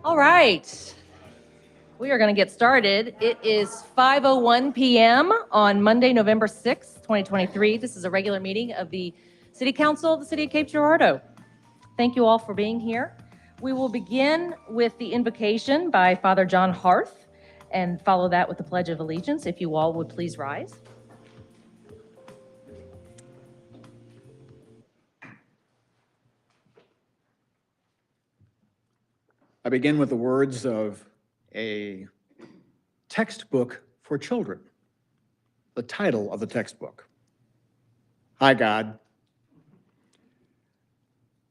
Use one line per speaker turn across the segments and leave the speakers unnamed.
All right, we are going to get started. It is 5:01 p.m. on Monday, November 6th, 2023. This is a regular meeting of the City Council of the City of Cape Girardeau. Thank you all for being here. We will begin with the invocation by Father John Harth and follow that with the Pledge of Allegiance. If you all would please rise.
I begin with the words of a textbook for children. The title of the textbook. Hi, God.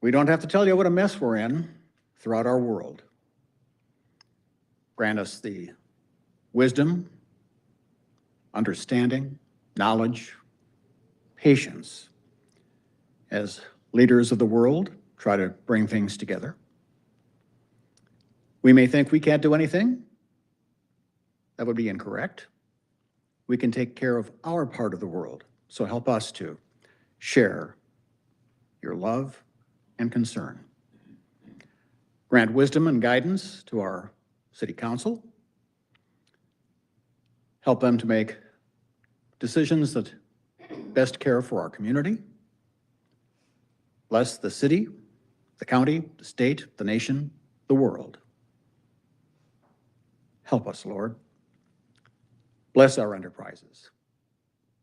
We don't have to tell you what a mess we're in throughout our world. Grant us the wisdom, understanding, knowledge, patience as leaders of the world try to bring things together. We may think we can't do anything. That would be incorrect. We can take care of our part of the world. So help us to share your love and concern. Grant wisdom and guidance to our city council. Help them to make decisions that best care for our community. Bless the city, the county, the state, the nation, the world. Help us, Lord. Bless our enterprises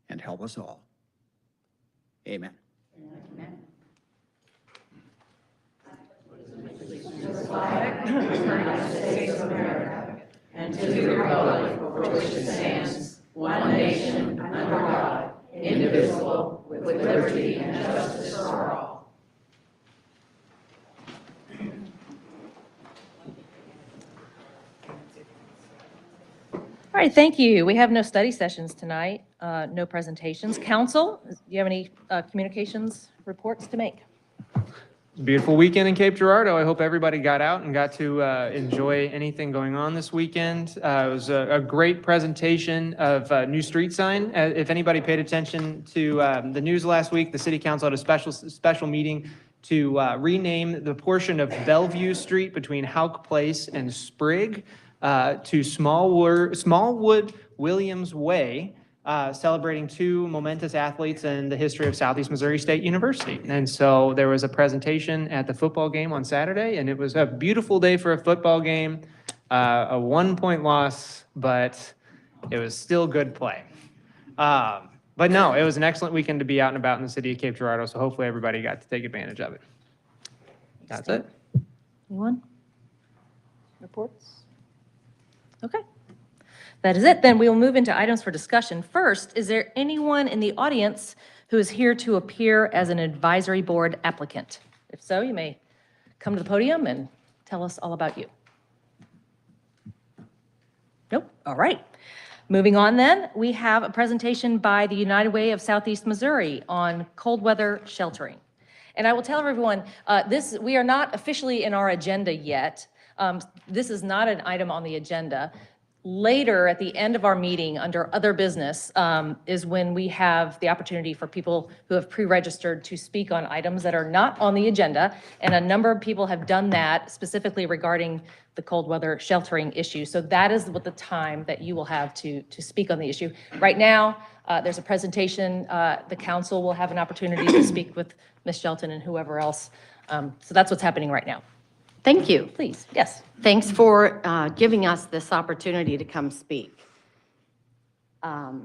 and help us all. Amen.
Amen.
To the flag of the United States of America and to the republic for which it stands, one nation, under God, indivisible, with liberty and justice for all.
All right, thank you. We have no study sessions tonight, no presentations. Council, do you have any communications reports to make?
Beautiful weekend in Cape Girardeau. I hope everybody got out and got to enjoy anything going on this weekend. It was a great presentation of new street sign. If anybody paid attention to the news last week, the City Council had a special meeting to rename the portion of Bellevue Street between Houck Place and Sprigg to Smallwood Williams Way, celebrating two momentous athletes in the history of Southeast Missouri State University. And so there was a presentation at the football game on Saturday, and it was a beautiful day for a football game, a 1-point loss, but it was still good play. But no, it was an excellent weekend to be out and about in the city of Cape Girardeau, so hopefully everybody got to take advantage of it. That's it.
Anyone? Reports? Okay. That is it. Then we will move into items for discussion. First, is there anyone in the audience who is here to appear as an advisory board applicant? If so, you may come to the podium and tell us all about you. Nope. All right. Moving on then, we have a presentation by the United Way of Southeast Missouri on cold weather sheltering. And I will tell everyone, we are not officially in our agenda yet. This is not an item on the agenda. Later, at the end of our meeting, under other business, is when we have the opportunity for people who have pre-registered to speak on items that are not on the agenda. And a number of people have done that specifically regarding the cold weather sheltering issue. So that is what the time that you will have to speak on the issue. Right now, there's a presentation. The council will have an opportunity to speak with Ms. Shelton and whoever else. So that's what's happening right now.
Thank you.
Please, yes.
Thanks for giving us this opportunity to come speak. I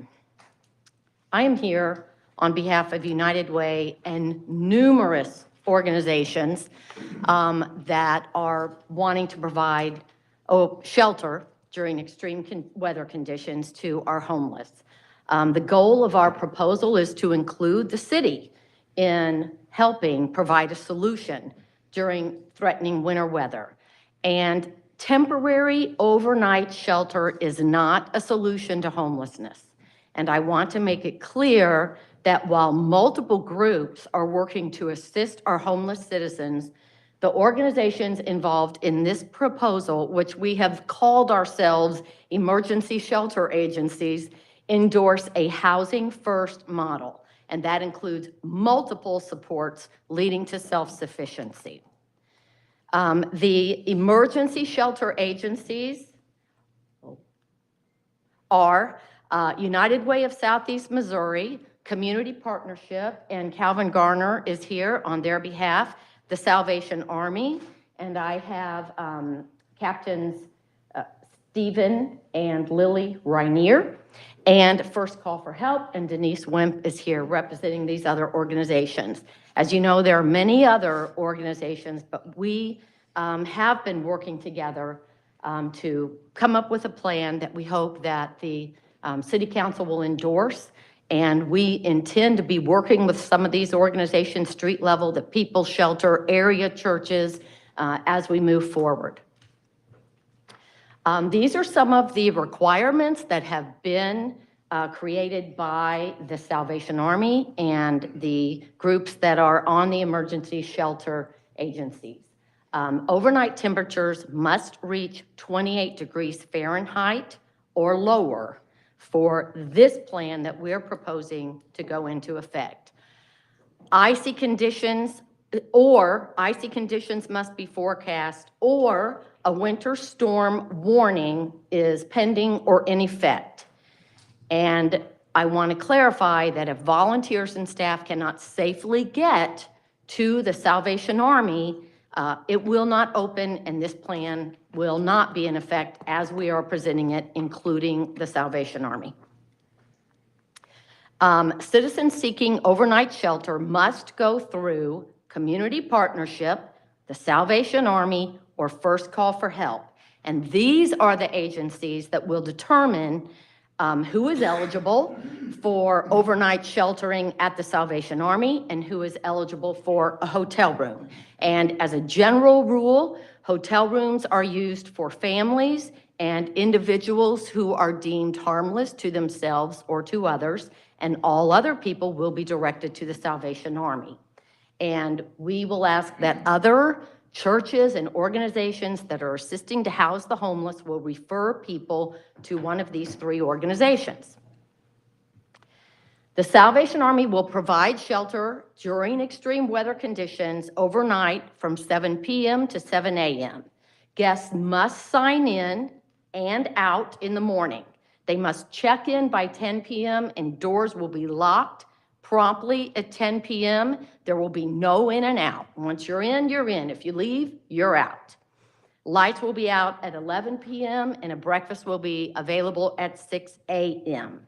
am here on behalf of United Way and numerous organizations that are wanting to provide shelter during extreme weather conditions to our homeless. The goal of our proposal is to include the city in helping provide a solution during threatening winter weather. And temporary overnight shelter is not a solution to homelessness. And I want to make it clear that while multiple groups are working to assist our homeless citizens, the organizations involved in this proposal, which we have called ourselves emergency shelter agencies, endorse a housing first model. And that includes multiple supports leading to self-sufficiency. The emergency shelter agencies are United Way of Southeast Missouri, Community Partnership, and Calvin Garner is here on their behalf, the Salvation Army, and I have Captains Stephen and Lily Rainier, and First Call for Help, and Denise Wimp is here representing these other organizations. As you know, there are many other organizations, but we have been working together to come up with a plan that we hope that the City Council will endorse. And we intend to be working with some of these organizations, street level, the People's Shelter, area churches, as we move forward. These are some of the requirements that have been created by the Salvation Army and the groups that are on the emergency shelter agencies. Overnight temperatures must reach 28 degrees Fahrenheit or lower for this plan that we're proposing to go into effect. Icy conditions must be forecast, or a winter storm warning is pending or in effect. And I want to clarify that if volunteers and staff cannot safely get to the Salvation Army, it will not open, and this plan will not be in effect as we are presenting it, including the Salvation Army. Citizens seeking overnight shelter must go through Community Partnership, the Salvation Army, or First Call for Help. And these are the agencies that will determine who is eligible for overnight sheltering at the Salvation Army and who is eligible for a hotel room. And as a general rule, hotel rooms are used for families and individuals who are deemed harmless to themselves or to others, and all other people will be directed to the Salvation Army. And we will ask that other churches and organizations that are assisting to house the homeless will refer people to one of these three organizations. The Salvation Army will provide shelter during extreme weather conditions overnight from 7 p.m. to 7 a.m. Guests must sign in and out in the morning. They must check in by 10 p.m. and doors will be locked promptly at 10 p.m. There will be no in and out. Once you're in, you're in. If you leave, you're out. Lights will be out at 11 p.m. and a breakfast will be available at 6 a.m.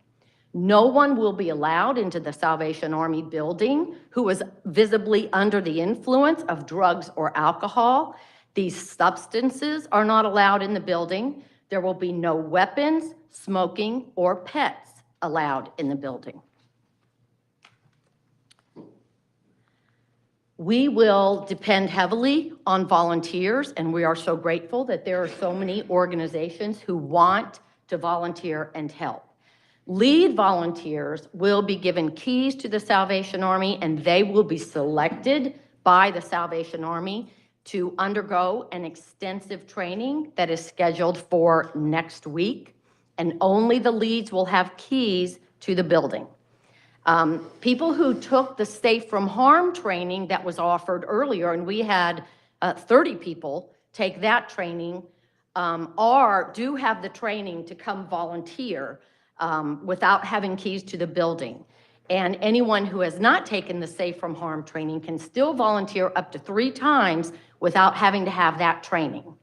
No one will be allowed into the Salvation Army building who is visibly under the influence of drugs or alcohol. These substances are not allowed in the building. There will be no weapons, smoking, or pets allowed in the building. We will depend heavily on volunteers, and we are so grateful that there are so many organizations who want to volunteer and help. Lead volunteers will be given keys to the Salvation Army, and they will be selected by the Salvation Army to undergo an extensive training that is scheduled for next week, and only the leads will have keys to the building. People who took the Safe from Harm training that was offered earlier, and we had 30 people take that training, do have the training to come volunteer without having keys to the building. And anyone who has not taken the Safe from Harm training can still volunteer up to 3 times without having to have that training.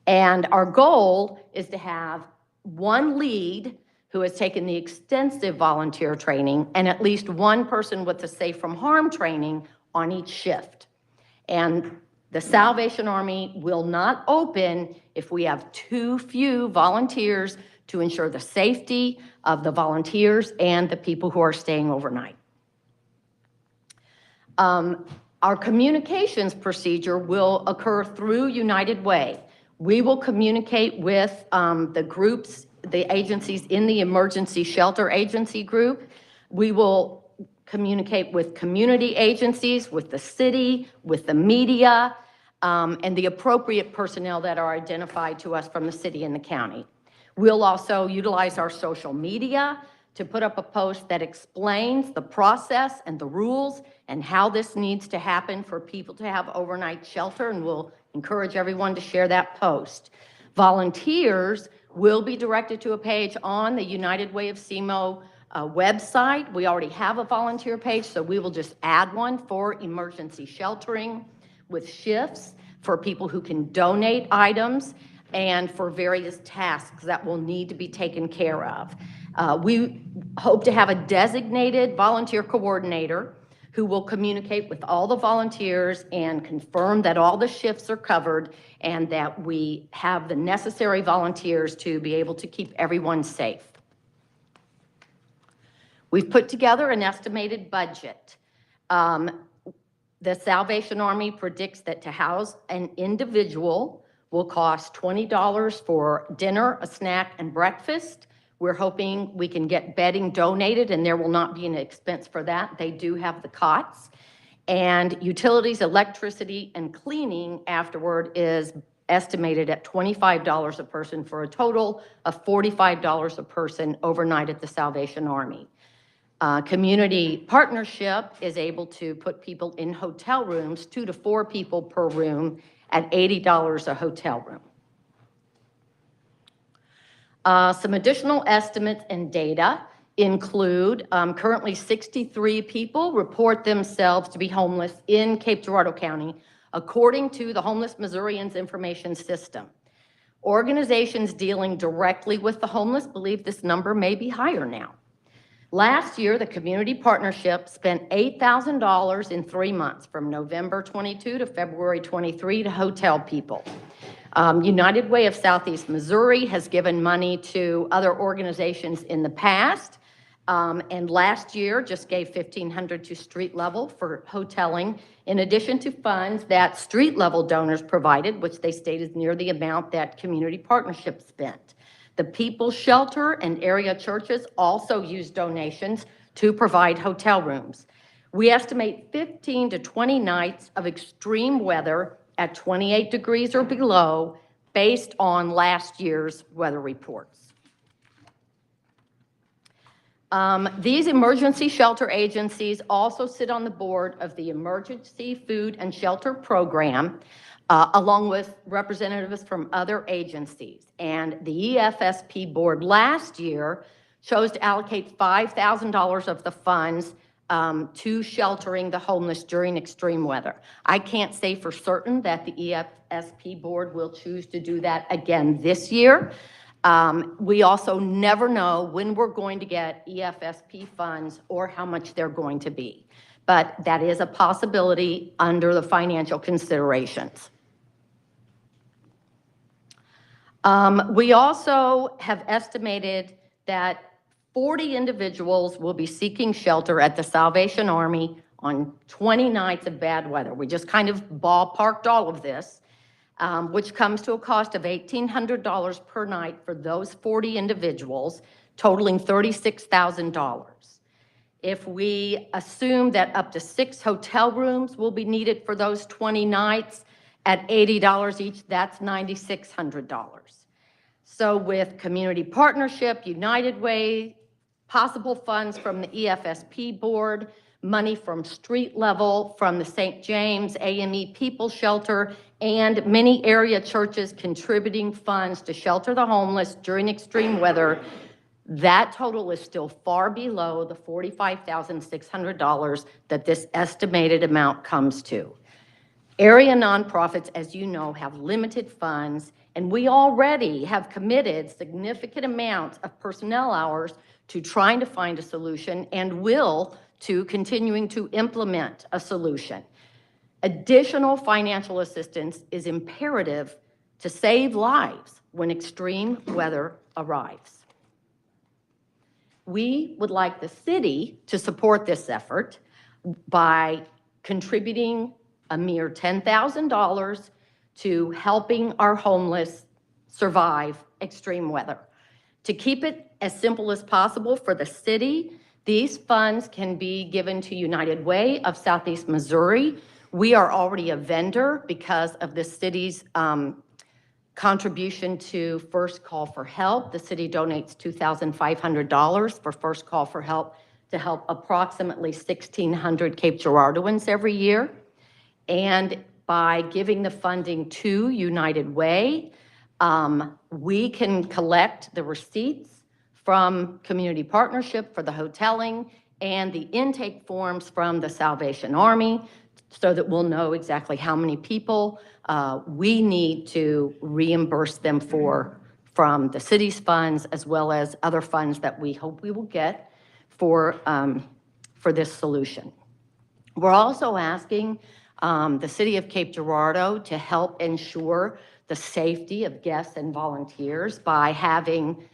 And our goal is to have one lead who has taken the extensive volunteer training and at least one person with the Safe from Harm training on each shift. And the Salvation Army will not open if we have too few volunteers to ensure the safety of the volunteers and the people who are staying overnight. Our communications procedure will occur through United Way. We will communicate with the groups, the agencies in the emergency shelter agency group. We will communicate with community agencies, with the city, with the media, and the appropriate personnel that are identified to us from the city and the county. We'll also utilize our social media to put up a post that explains the process and the rules and how this needs to happen for people to have overnight shelter, and we'll Encourage everyone to share that post. Volunteers will be directed to a page on the United Way of SEMO website. We already have a volunteer page, so we will just add one for emergency sheltering with shifts for people who can donate items and for various tasks that will need to be taken care of. We hope to have a designated volunteer coordinator who will communicate with all the volunteers and confirm that all the shifts are covered and that we have the necessary volunteers to be able to keep everyone safe. We've put together an estimated budget. The Salvation Army predicts that to house an individual will cost $20 for dinner, a snack, and breakfast. We're hoping we can get bedding donated and there will not be an expense for that. They do have the cots. And utilities, electricity, and cleaning afterward is estimated at $25 a person for a total of $45 a person overnight at the Salvation Army. Community partnership is able to put people in hotel rooms, 2 to 4 people per room at $80 a hotel room. Some additional estimates and data include currently 63 people report themselves to be homeless in Cape Girardeau County, according to the Homeless Missourians Information System. Organizations dealing directly with the homeless believe this number may be higher now. Last year, the community partnership spent $8,000 in 3 months, from November 22 to February 23, to hotel people. United Way of Southeast Missouri has given money to other organizations in the past, and last year just gave $1,500 to street level for hoteling, in addition to funds that street level donors provided, which they stated near the amount that community partnership spent. The People's Shelter and area churches also use donations to provide hotel rooms. We estimate 15 to 20 nights of extreme weather at 28 degrees or below based on last year's weather reports. These emergency shelter agencies also sit on the board of the Emergency Food and Shelter Program, along with representatives from other agencies. And the EFSP board last year chose to allocate $5,000 of the funds to sheltering the homeless during extreme weather. I can't say for certain that the EFSP board will choose to do that again this year. We also never know when we're going to get EFSP funds or how much they're going to be. But that is a possibility under the financial considerations. We also have estimated that 40 individuals will be seeking shelter at the Salvation Army on 20 nights of bad weather. We just kind of ballparked all of this, which comes to a cost of $1,800 per night for those 40 individuals, totaling $36,000. If we assume that up to 6 hotel rooms will be needed for those 20 nights at $80 each, that's $9,600. So with community partnership, United Way, possible funds from the EFSP board, money from street level, from the St. James AME People's Shelter, and many area churches contributing funds to shelter the homeless during extreme weather, that total is still far below the $45,600 that this estimated amount comes to. Area nonprofits, as you know, have limited funds, and we already have committed significant amounts of personnel hours to trying to find a solution and will to continuing to implement a solution. Additional financial assistance is imperative to save lives when extreme weather arrives. We would like the city to support this effort by contributing a mere $10,000 to helping our homeless survive extreme weather. To keep it as simple as possible for the city, these funds can be given to United Way of Southeast Missouri. We are already a vendor because of the city's contribution to First Call for Help. The city donates $2,500 for First Call for Help to help approximately 1,600 Cape Girardeauans every year. And by giving the funding to United Way. We can collect the receipts from Community Partnership for the hoteling and the intake forms from the Salvation Army so that we'll know exactly how many people we need to reimburse them from the city's funds as well as other funds that we hope we will get for this solution. We're also asking the City of Cape Girardeau to help ensure the safety of guests and volunteers by having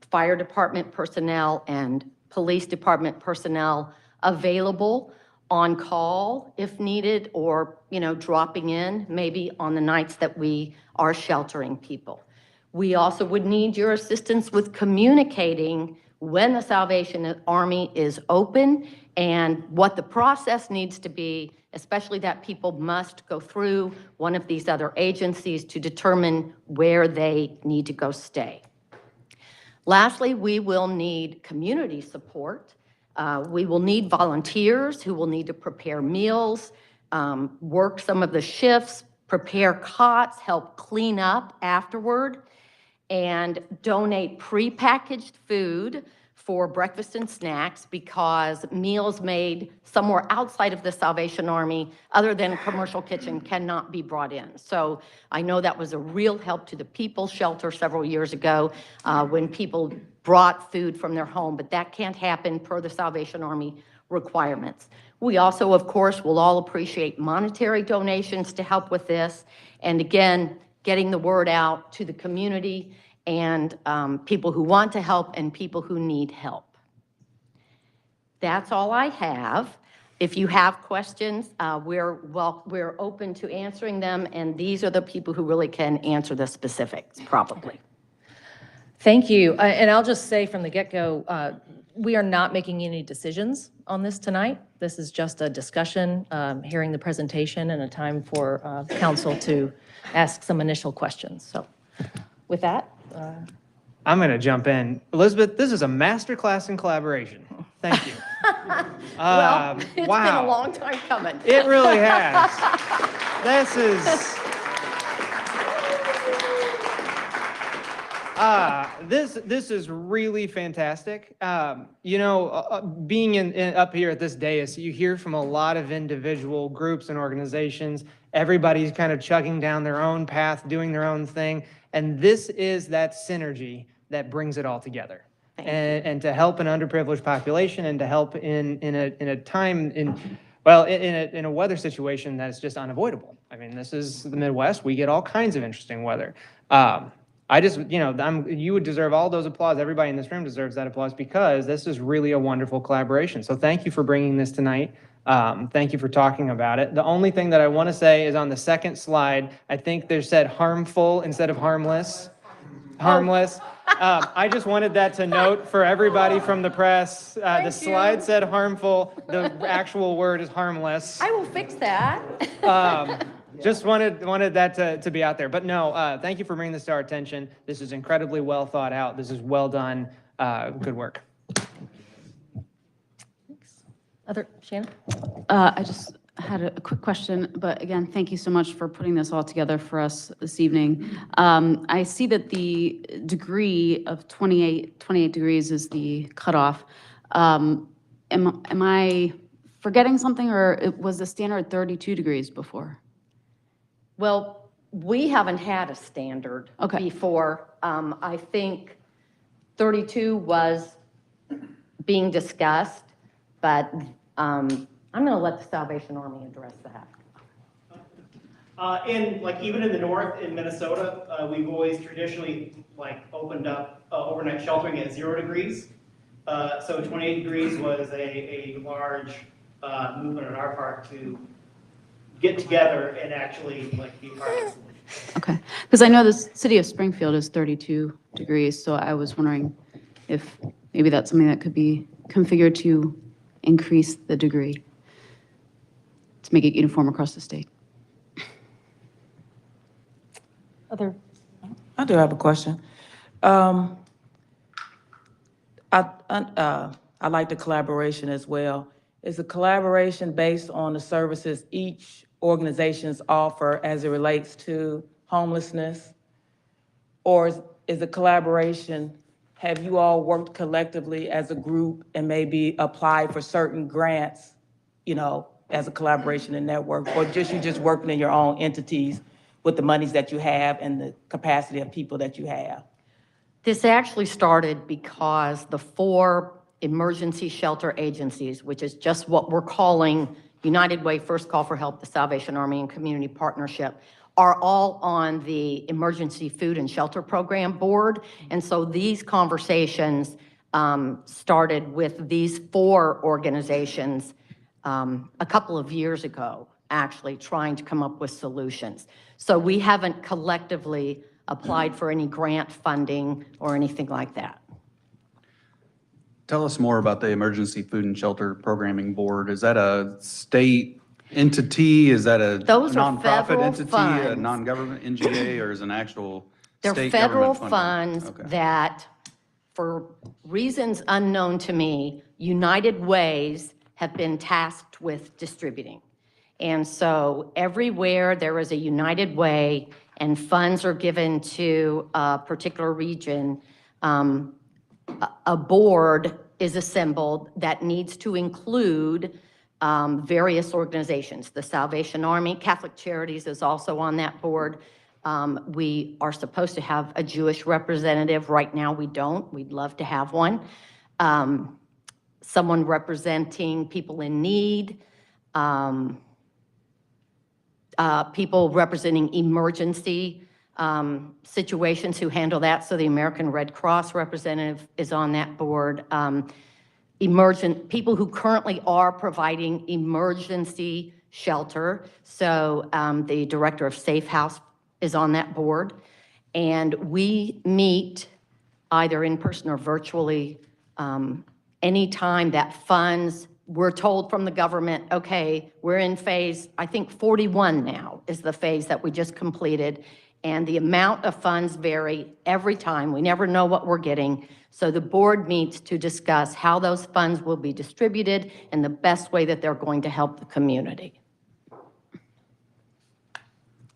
fire department personnel and police department personnel available on call if needed, or, dropping in maybe on the nights that we are sheltering people. We also would need your assistance with communicating when the Salvation Army is open and what the process needs to be, especially that people must go through one of these other agencies to determine where they need to go stay. Lastly, we will need community support. We will need volunteers who will need to prepare meals, work some of the shifts, prepare cots, help clean up afterward, and donate prepackaged food for breakfast and snacks, because meals made somewhere outside of the Salvation Army, other than a commercial kitchen, cannot be brought in. So I know that was a real help to the People's Shelter several years ago when people brought food from their home, but that can't happen per the Salvation Army requirements. We also, of course, will all appreciate monetary donations to help with this. And again, getting the word out to the community and people who want to help and people who need help. That's all I have. If you have questions, we're open to answering them, and these are the people who really can answer the specifics, probably.
Thank you. And I'll just say from the get-go, we are not making any decisions on this tonight. This is just a discussion, hearing the presentation, and a time for council to ask some initial questions. So with that.
I'm going to jump in. Elizabeth, this is a masterclass in collaboration. Thank you.
Well, it's been a
Wow.
long time coming.
It really has. This is this is really fantastic. Being up here at this dais, you hear from a lot of individual groups and organizations. Everybody's kind of chugging down their own path, doing their own thing, and this is that synergy that brings it all together. And to help an underprivileged population, and to help in a time in a weather situation that is just unavoidable. I mean, this is the Midwest. We get all kinds of interesting weather. I just, you would deserve all those applause. Everybody in this room deserves that applause, because this is really a wonderful collaboration. So thank you for bringing this tonight. Thank you for talking about it. The only thing that I want to say is on the second slide, I think they said harmful instead of harmless. Harmless. I just wanted that to note for everybody from the press. The slide said harmful. The actual word is harmless.
I will fix that.
Just wanted that to be out there. But no, thank you for bringing this to our attention. This is incredibly well thought out. This is well done. Good work.
Shannon?
I just had a quick question, but again, thank you so much for putting this all together for us this evening. I see that the degree of 28 degrees is the cutoff. Am I forgetting something, or was the standard 32 degrees before?
Well, we haven't had a standard before. I think 32 was being discussed, but I'm going to let the Salvation Army address that.
Even in the north, in Minnesota, we've always traditionally opened up overnight sheltering at 0 degrees. So 28 degrees was a large movement on our part to get together and actually be part of the solution.
Okay, because I know the city of Springfield is 32 degrees, so I was wondering if maybe that's something that could be configured to increase the degree to make it uniform across the state.
I do have a question. I like the collaboration as well. Is the collaboration based on the services each organizations offer as it relates to homelessness? Or is a collaboration, have you all worked collectively as a group and maybe applied for certain grants, you know, as a collaboration and network? Or you just working in your own entities with the monies that you have and the capacity of people that you have?
This actually started because the 4 emergency shelter agencies, which is just what we're calling United Way, First Call for Help, the Salvation Army, and Community Partnership, are all on the Emergency Food and Shelter Program Board. And so these conversations started with these 4 organizations a couple of years ago, actually trying to come up with solutions. So we haven't collectively applied for any grant funding or anything like that.
Tell us more about the Emergency Food and Shelter Programming Board. Is that a state entity? Is that a
Those are
nonprofit
federal
entity, a
funds.
non-government NGA, or is an actual
They're
state
federal
government funding?
funds
Okay.
that, for reasons unknown to me, United Ways have been tasked with distributing. And so everywhere there is a United Way and funds are given to a particular region, a board is assembled that needs to include various organizations. The Salvation Army, Catholic Charities is also on that board. We are supposed to have a Jewish representative. Right now, we don't. We'd love to have one. Someone representing people in need, people representing emergency situations who handle that. So the American Red Cross representative is on that board. People who currently are providing emergency shelter. So the director of Safe House is on that board. And we meet either in person or virtually anytime that funds, we're told from the government, okay, we're in phase, I think 41 now is the phase that we just completed. And the amount of funds vary every time. We never know what we're getting. So the board meets to discuss how those funds will be distributed and the best way that they're going to help the community.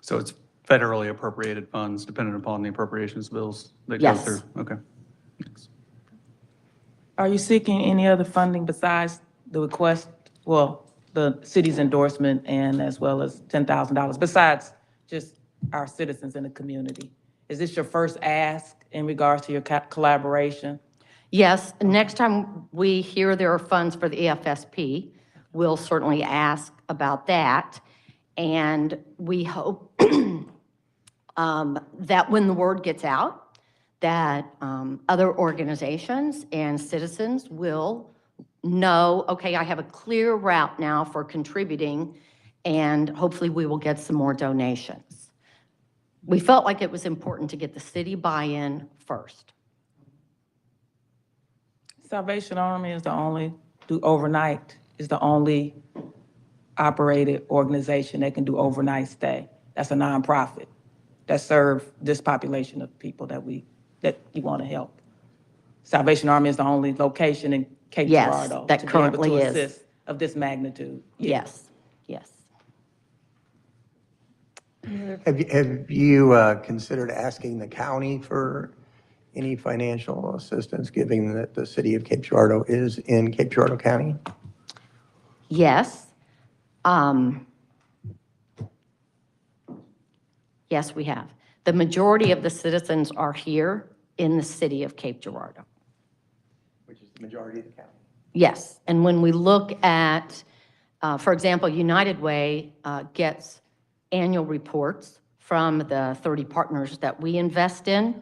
So it's federally appropriated funds dependent upon the appropriations bills that go
Yes.
through? Okay. Thanks.
Are you seeking any other funding besides the request, well, the city's endorsement and as well as $10,000, besides just our citizens in the community? Is this your first ask in regards to your collaboration?
Yes, next time we hear there are funds for the EFSP, we'll certainly ask about that. And we hope that when the word gets out, that other organizations and citizens will know, okay, I have a clear route now for contributing, and hopefully we will get some more donations. We felt like it was important to get the city buy-in first.
Salvation Army is the only, is the only operated organization that can do overnight stay. That's a nonprofit that serve this population of people that you want to help. Salvation Army is the only location in Cape
Yes,
Girardeau
that
to be able
currently
to
is.
assist of this magnitude.
Yes, yes.
Have you considered asking the county for any financial assistance, given that the city of Cape Girardeau is in Cape Girardeau County?
Yes. Yes, we have. The majority of the citizens are here in the city of Cape Girardeau.
Which is the majority of the county.
Yes, and when we look at, for example, United Way gets annual reports from the 30 partners that we invest in,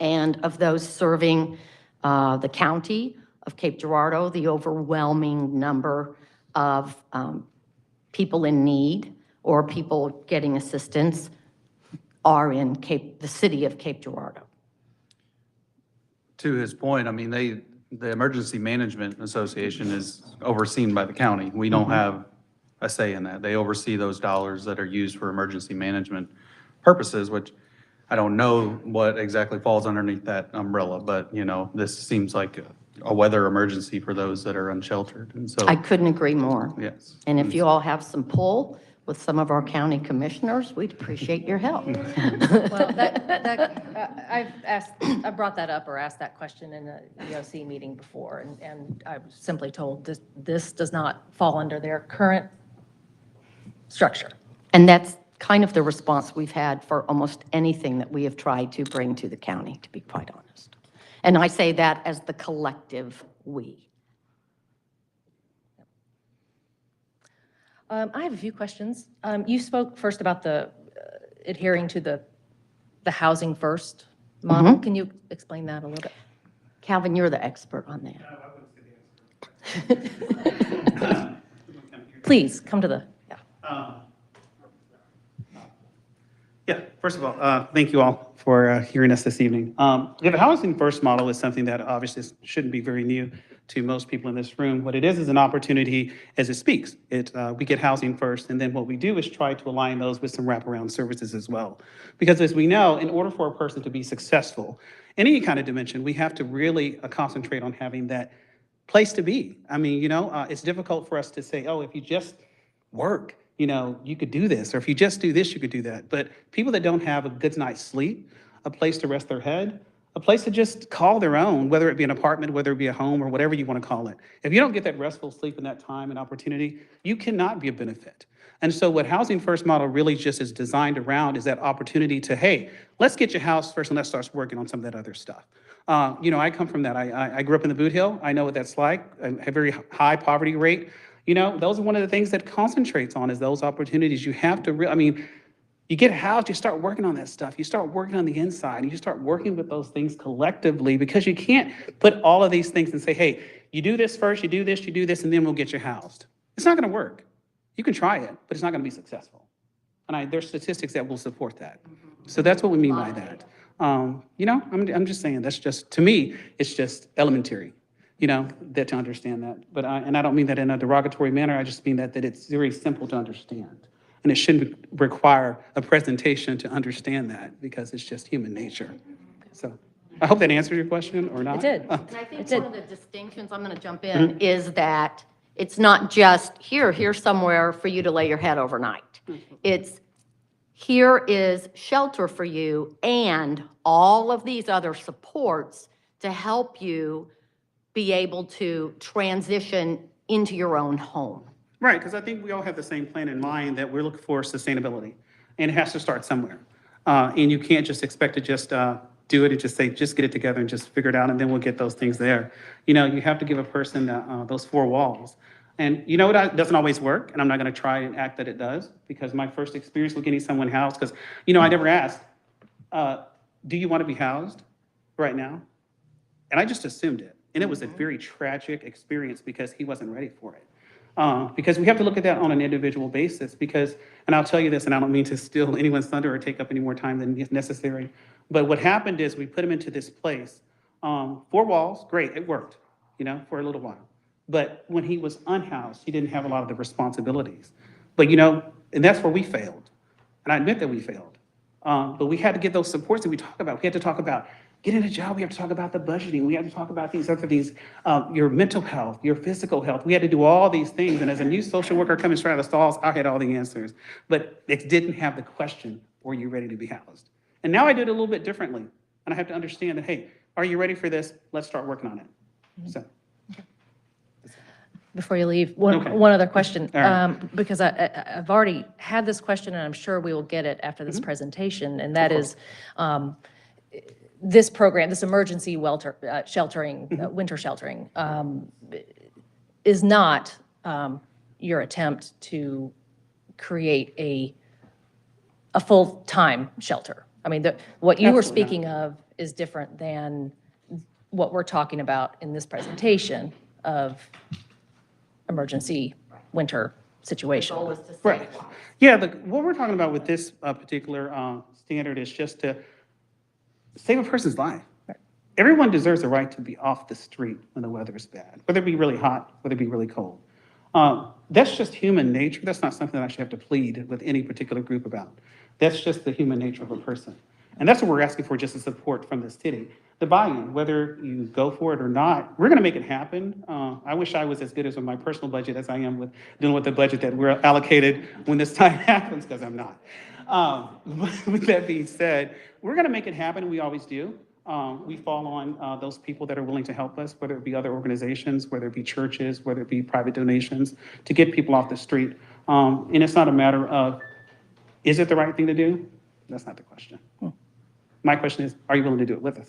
and of those serving the county of Cape Girardeau, the overwhelming number of people in need or people getting assistance are in the city of Cape Girardeau.
To his point, I mean, the Emergency Management Association is overseen by the county. We don't have a say in that. They oversee those dollars that are used for emergency management purposes, which I don't know what exactly falls underneath that umbrella, but, you know, this seems like a weather emergency for those that are unsheltered, and so.
I couldn't agree more.
Yes.
And if you all have some pull, with some of our county commissioners, we'd appreciate your help.
Well, I brought that up or asked that question in a EOC meeting before, and I was simply told this does not fall under their current structure.
And that's kind of the response we've had for almost anything that we have tried to bring to the county, to be quite honest. And I say that as the collective we.
I have a few questions. You spoke first about the adhering to the housing first model. Can you explain that a little bit?
Calvin, you're the expert on that.
Please, come to the,
Yeah, first of all, thank you all for hearing us this evening. Yeah, the housing first model is something that obviously shouldn't be very new to most people in this room. What it is an opportunity as it speaks. We get housing first, and then what we do is try to align those with some wraparound services as well. Because as we know, in order for a person to be successful in any kind of dimension, we have to really concentrate on having that place to be. I mean, it's difficult for us to say, oh, if you just work, you could do this, or if you just do this, you could do that. But people that don't have a good night's sleep, a place to rest their head, a place to just call their own, whether it be an apartment, whether it be a home, or whatever you want to call it. If you don't get that restful sleep in that time and opportunity, you cannot be a benefit. And so what Housing First model really just is designed around is that opportunity to, hey, let's get your house first and let's start working on some of that other stuff. I come from that. I grew up in the Boot Hill. I know what that's like. I have a very high poverty rate. Those are one of the things that concentrates on is those opportunities. You have to, you get a house, you start working on that stuff. You start working on the inside. You start working with those things collectively because you can't put all of these things and say, hey, you do this first, you do this, and then we'll get you housed. It's not going to work. You can try it, but it's not going to be successful. And there's statistics that will support that. So that's what we mean by that. I'm just saying that's just, to me, it's just elementary. That to understand that. But I don't mean that in a derogatory manner. I just mean that it's very simple to understand. And it shouldn't require a presentation to understand that because it's just human nature. So I hope that answered your question or not.
It did.
And I think one of the distinctions, I'm going to jump in, is that it's not just here's somewhere for you to lay your head overnight. It's here is shelter for you and all of these other supports to help you be able to transition into your own home.
Right, because I think we all have the same plan in mind that we're looking for sustainability, and it has to start somewhere. And you can't just expect to just do it and just say, just get it together and just figure it out, and then we'll get those things there. You have to give a person those four walls. And it doesn't always work, and I'm not going to try and act that it does, because my first experience with getting someone housed, because, I never asked, do you want to be housed right now? And I just assumed it. And it was a very tragic experience because he wasn't ready for it. Because we have to look at that on an individual basis and I'll tell you this, and I don't mean to steal anyone's thunder or take up any more time than necessary, but what happened is we put him into this place, 4 walls, great, it worked, for a little while. But when he was unhoused, he didn't have a lot of the responsibilities. But, and that's where we failed. And I admit that we failed. But we had to get those supports that we talk about. We had to talk about getting a job. We have to talk about the budgeting. We have to talk about these other things, your mental health, your physical health. We had to do all these things. And as a new social worker coming straight out of the stalls, I had all the answers. But it didn't have the question, were you ready to be housed? And now I do it a little bit differently. And I have to understand that, hey, are you ready for this? Let's start working on it. So.
Before you leave,
Okay.
one other question,
All right.
because I've already had this question, and I'm sure we will get it after this presentation, and that is, this program, this emergency sheltering, winter sheltering, is not your attempt to create a full-time shelter. I mean, what you were
Absolutely
speaking of is different than what we're talking about in this presentation of emergency winter situation.
Goal is to save
Right.
lives.
Yeah, what we're talking about with this particular standard is just to save a person's life. Everyone deserves the right to be off the street when the weather is bad, whether it be really hot, whether it be really cold. That's just human nature. That's not something that I should have to plead with any particular group about. That's just the human nature of a person.
And that's what we're asking for, just the support from the city. The buy-in, whether you go for it or not, we're going to make it happen. I wish I was as good as with my personal budget as I am with dealing with the budget that we're allocated when this time happens, because I'm not. With that being said, we're going to make it happen. We always do. We fall on those people that are willing to help us, whether it be other organizations, whether it be churches, whether it be private donations, to get people off the street. And it's not a matter of, is it the right thing to do? That's not the question. My question is, are you willing to do it with us?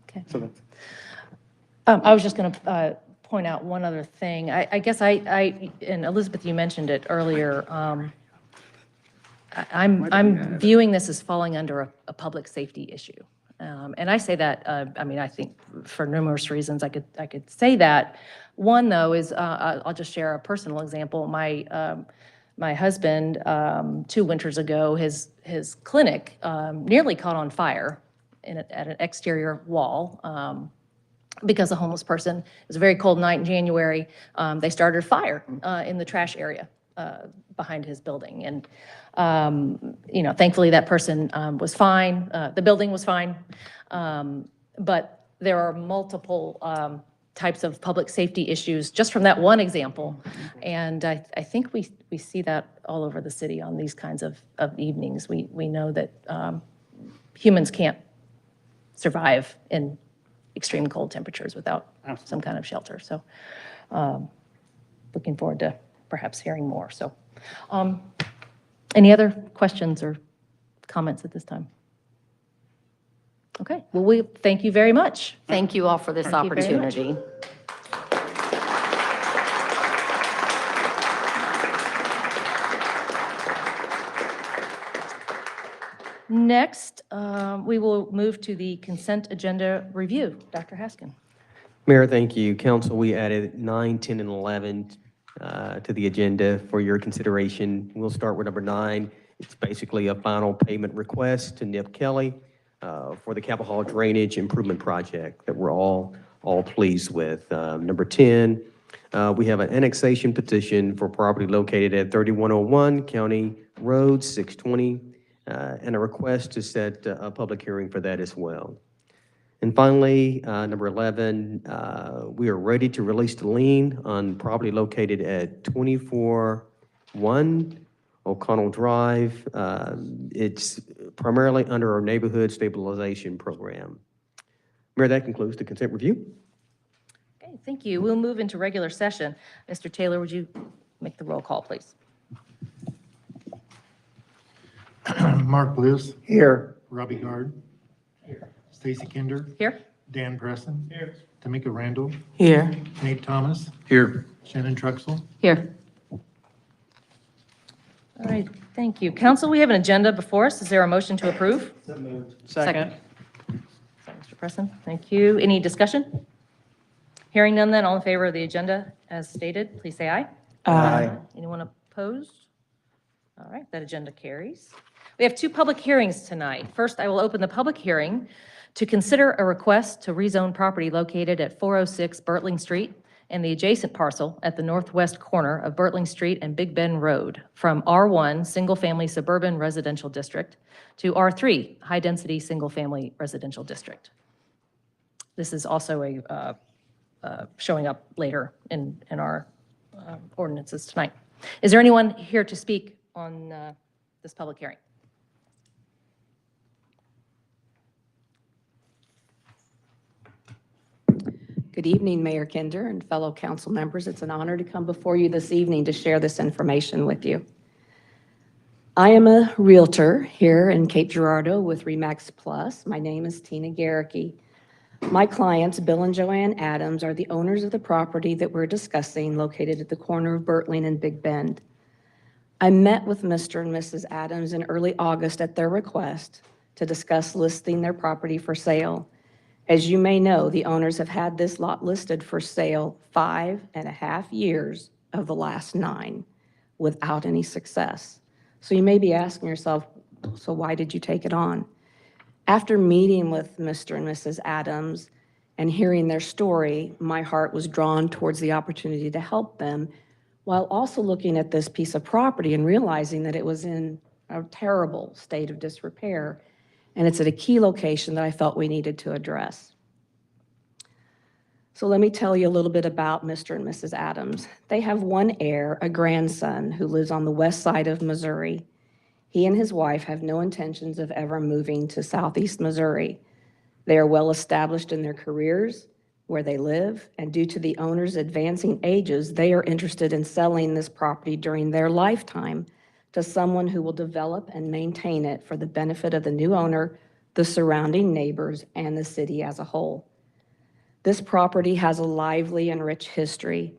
Okay.
So that's.
I was just going to point out one other thing. I guess and Elizabeth, you mentioned it earlier. I'm viewing this as falling under a public safety issue. And I say that, I mean, I think for numerous reasons I could say that. One, though, is I'll just share a personal example. My husband, 2 winters ago, his clinic nearly caught on fire at an exterior wall because a homeless person, it was a very cold night in January, they started a fire in the trash area behind his building. And, you know, thankfully that person was fine. The building was fine. But there are multiple types of public safety issues just from that one example. And I think we see that all over the city on these kinds of evenings. We know that humans can't survive in extreme cold temperatures without some kind of shelter. So looking forward to perhaps hearing more. So any other questions or comments at this time? Okay, well, we thank you very much.
Thank you all for this
Thank you very much.
opportunity.
Next, we will move to the consent agenda review. Dr. Haskin.
Mayor, thank you. Council, we added 9, 10, and 11 to the agenda for your consideration. We'll start with number 9. It's basically a final payment request to Nip Kelly for the Capitol Hall Drainage Improvement Project that we're all pleased with. Number 10, we have an annexation petition for property located at 3101 County Road 620, and a request to set a public hearing for that as well. And finally, number 11, we are ready to release the lien on property located at 241 O'Connell Drive. It's primarily under our neighborhood stabilization program. Mayor, that concludes the consent review.
Okay, thank you. We'll move into regular session. Mr. Taylor, would you make the roll call, please?
Mark Bliss,
Here.
Robbie Guard, Stacy Kinder,
Here?
Dan Presson, Tameka Randle,
Here.
Nate Thomas,
Here.
Shannon Truxel.
Here.
All right, thank you. Council, we have an agenda before us. Is there a motion to approve?
Second.
Mr. Presson, thank you. Any discussion? Hearing none then, all in favor of the agenda as stated, please say aye. Anyone opposed? All right, that agenda carries. We have 2 public hearings tonight. First, I will open the public hearing to consider a request to rezone property located at 406 Bertling Street and the adjacent parcel at the northwest corner of Bertling Street and Big Bend Road from R1 Single Family Suburban Residential District to R3 High Density Single Family Residential District. This is also showing up later in our ordinances tonight. Is there anyone here to speak on this public hearing?
Good evening, Mayor Kinder and fellow council members. It's an honor to come before you this evening to share this information with you. I am a realtor here in Cape Girardeau with Remax Plus. My name is Tina Garricky. My clients, Bill and Joanne Adams, are the owners of the property that we're discussing located at the corner of Bertling and Big Bend. I met with Mr. and Mrs. Adams in early August at their request to discuss listing their property for sale. As you may know, the owners have had this lot listed for sale 5.5 years of the last 9 without any success. So you may be asking yourself, so why did you take it on? After meeting with Mr. and Mrs. Adams and hearing their story, my heart was drawn towards the opportunity to help them while also looking at this piece of property and realizing that it was in a terrible state of disrepair, and it's at a key location that I felt we needed to address. So let me tell you a little bit about Mr. and Mrs. Adams. They have one heir, a grandson, who lives on the west side of Missouri. He and his wife have no intentions of ever moving to southeast Missouri. They are well established in their careers, where they live, and due to the owner's advancing ages, they are interested in selling this property during their lifetime to someone who will develop and maintain it for the benefit of the new owner, the surrounding neighbors, and the city as a whole. This property has a lively and rich history.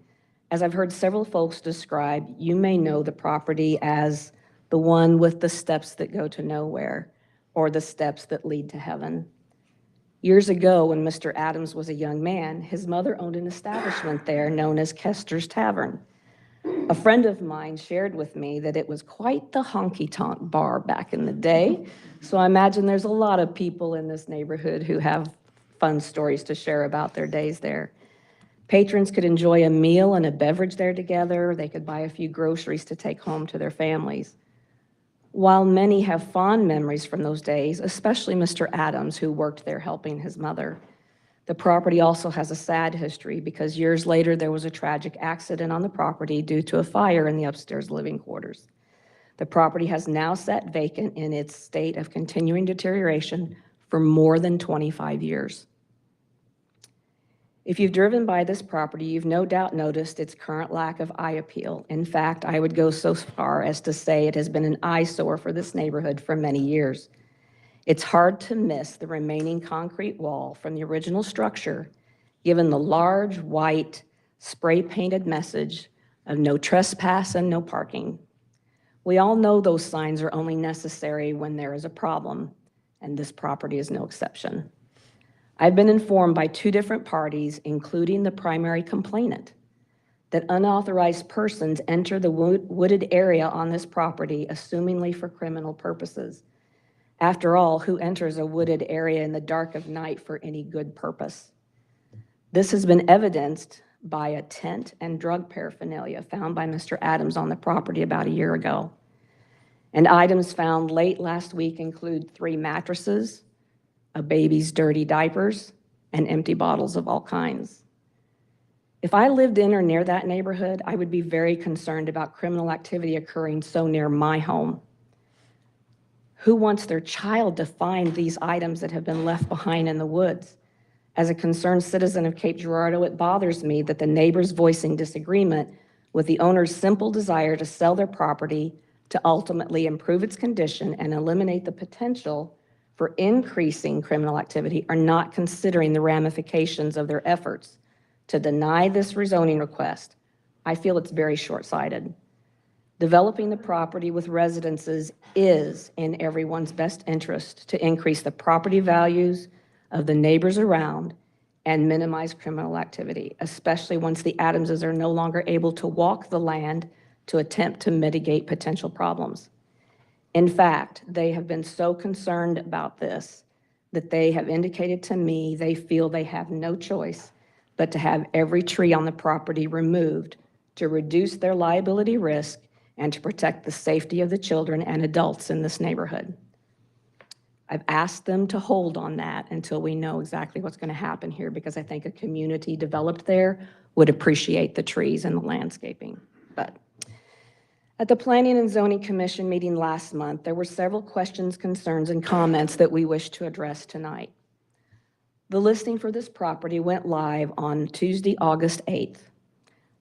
As I've heard several folks describe, you may know the property as the one with the steps that go to nowhere, or the steps that lead to heaven. Years ago, when Mr. Adams was a young man, his mother owned an establishment there known as Kester's Tavern. A friend of mine shared with me that it was quite the honky-tonk bar back in the day, so I imagine there's a lot of people in this neighborhood who have fun stories to share about their days there. Patrons could enjoy a meal and a beverage there together. They could buy a few groceries to take home to their families. While many have fond memories from those days, especially Mr. Adams, who worked there helping his mother, the property also has a sad history because years later there was a tragic accident on the property due to a fire in the upstairs living quarters. The property has now sat vacant in its state of continuing deterioration for more than 25 years. If you've driven by this property, you've no doubt noticed its current lack of eye appeal. In fact, I would go so far as to say it has been an eyesore for this neighborhood for many years. It's hard to miss the remaining concrete wall from the original structure, given the large, white, spray-painted message of no trespass and no parking. We all know those signs are only necessary when there is a problem, and this property is no exception. I've been informed by two different parties, including the primary complainant, that unauthorized persons enter the wooded area on this property, assumingly for criminal purposes. After all, who enters a wooded area in the dark of night for any good purpose? This has been evidenced by a tent and drug paraphernalia found by Mr. Adams on the property about a year ago. And items found late last week include 3 mattresses, a baby's dirty diapers, and empty bottles of all kinds. If I lived in or near that neighborhood, I would be very concerned about criminal activity occurring so near my home. Who wants their child to find these items that have been left behind in the woods? As a concerned citizen of Cape Girardeau, it bothers me that the neighbors voicing disagreement with the owner's simple desire to sell their property to ultimately improve its condition and eliminate the potential for increasing criminal activity are not considering the ramifications of their efforts to deny this rezoning request. I feel it's very short-sighted. Developing the property with residences is in everyone's best interest to increase the property values of the neighbors around and minimize criminal activity, especially once the Adamses are no longer able to walk the land to attempt to mitigate potential problems. In fact, they have been so concerned about this that they have indicated to me they feel they have no choice but to have every tree on the property removed to reduce their liability risk and to protect the safety of the children and adults in this neighborhood. I've asked them to hold on that until we know exactly what's going to happen here, because I think a community developed there would appreciate the trees and the landscaping. But at the Planning and Zoning Commission meeting last month, there were several questions, concerns, and comments that we wish to address tonight. The listing for this property went live on Tuesday, August 8th.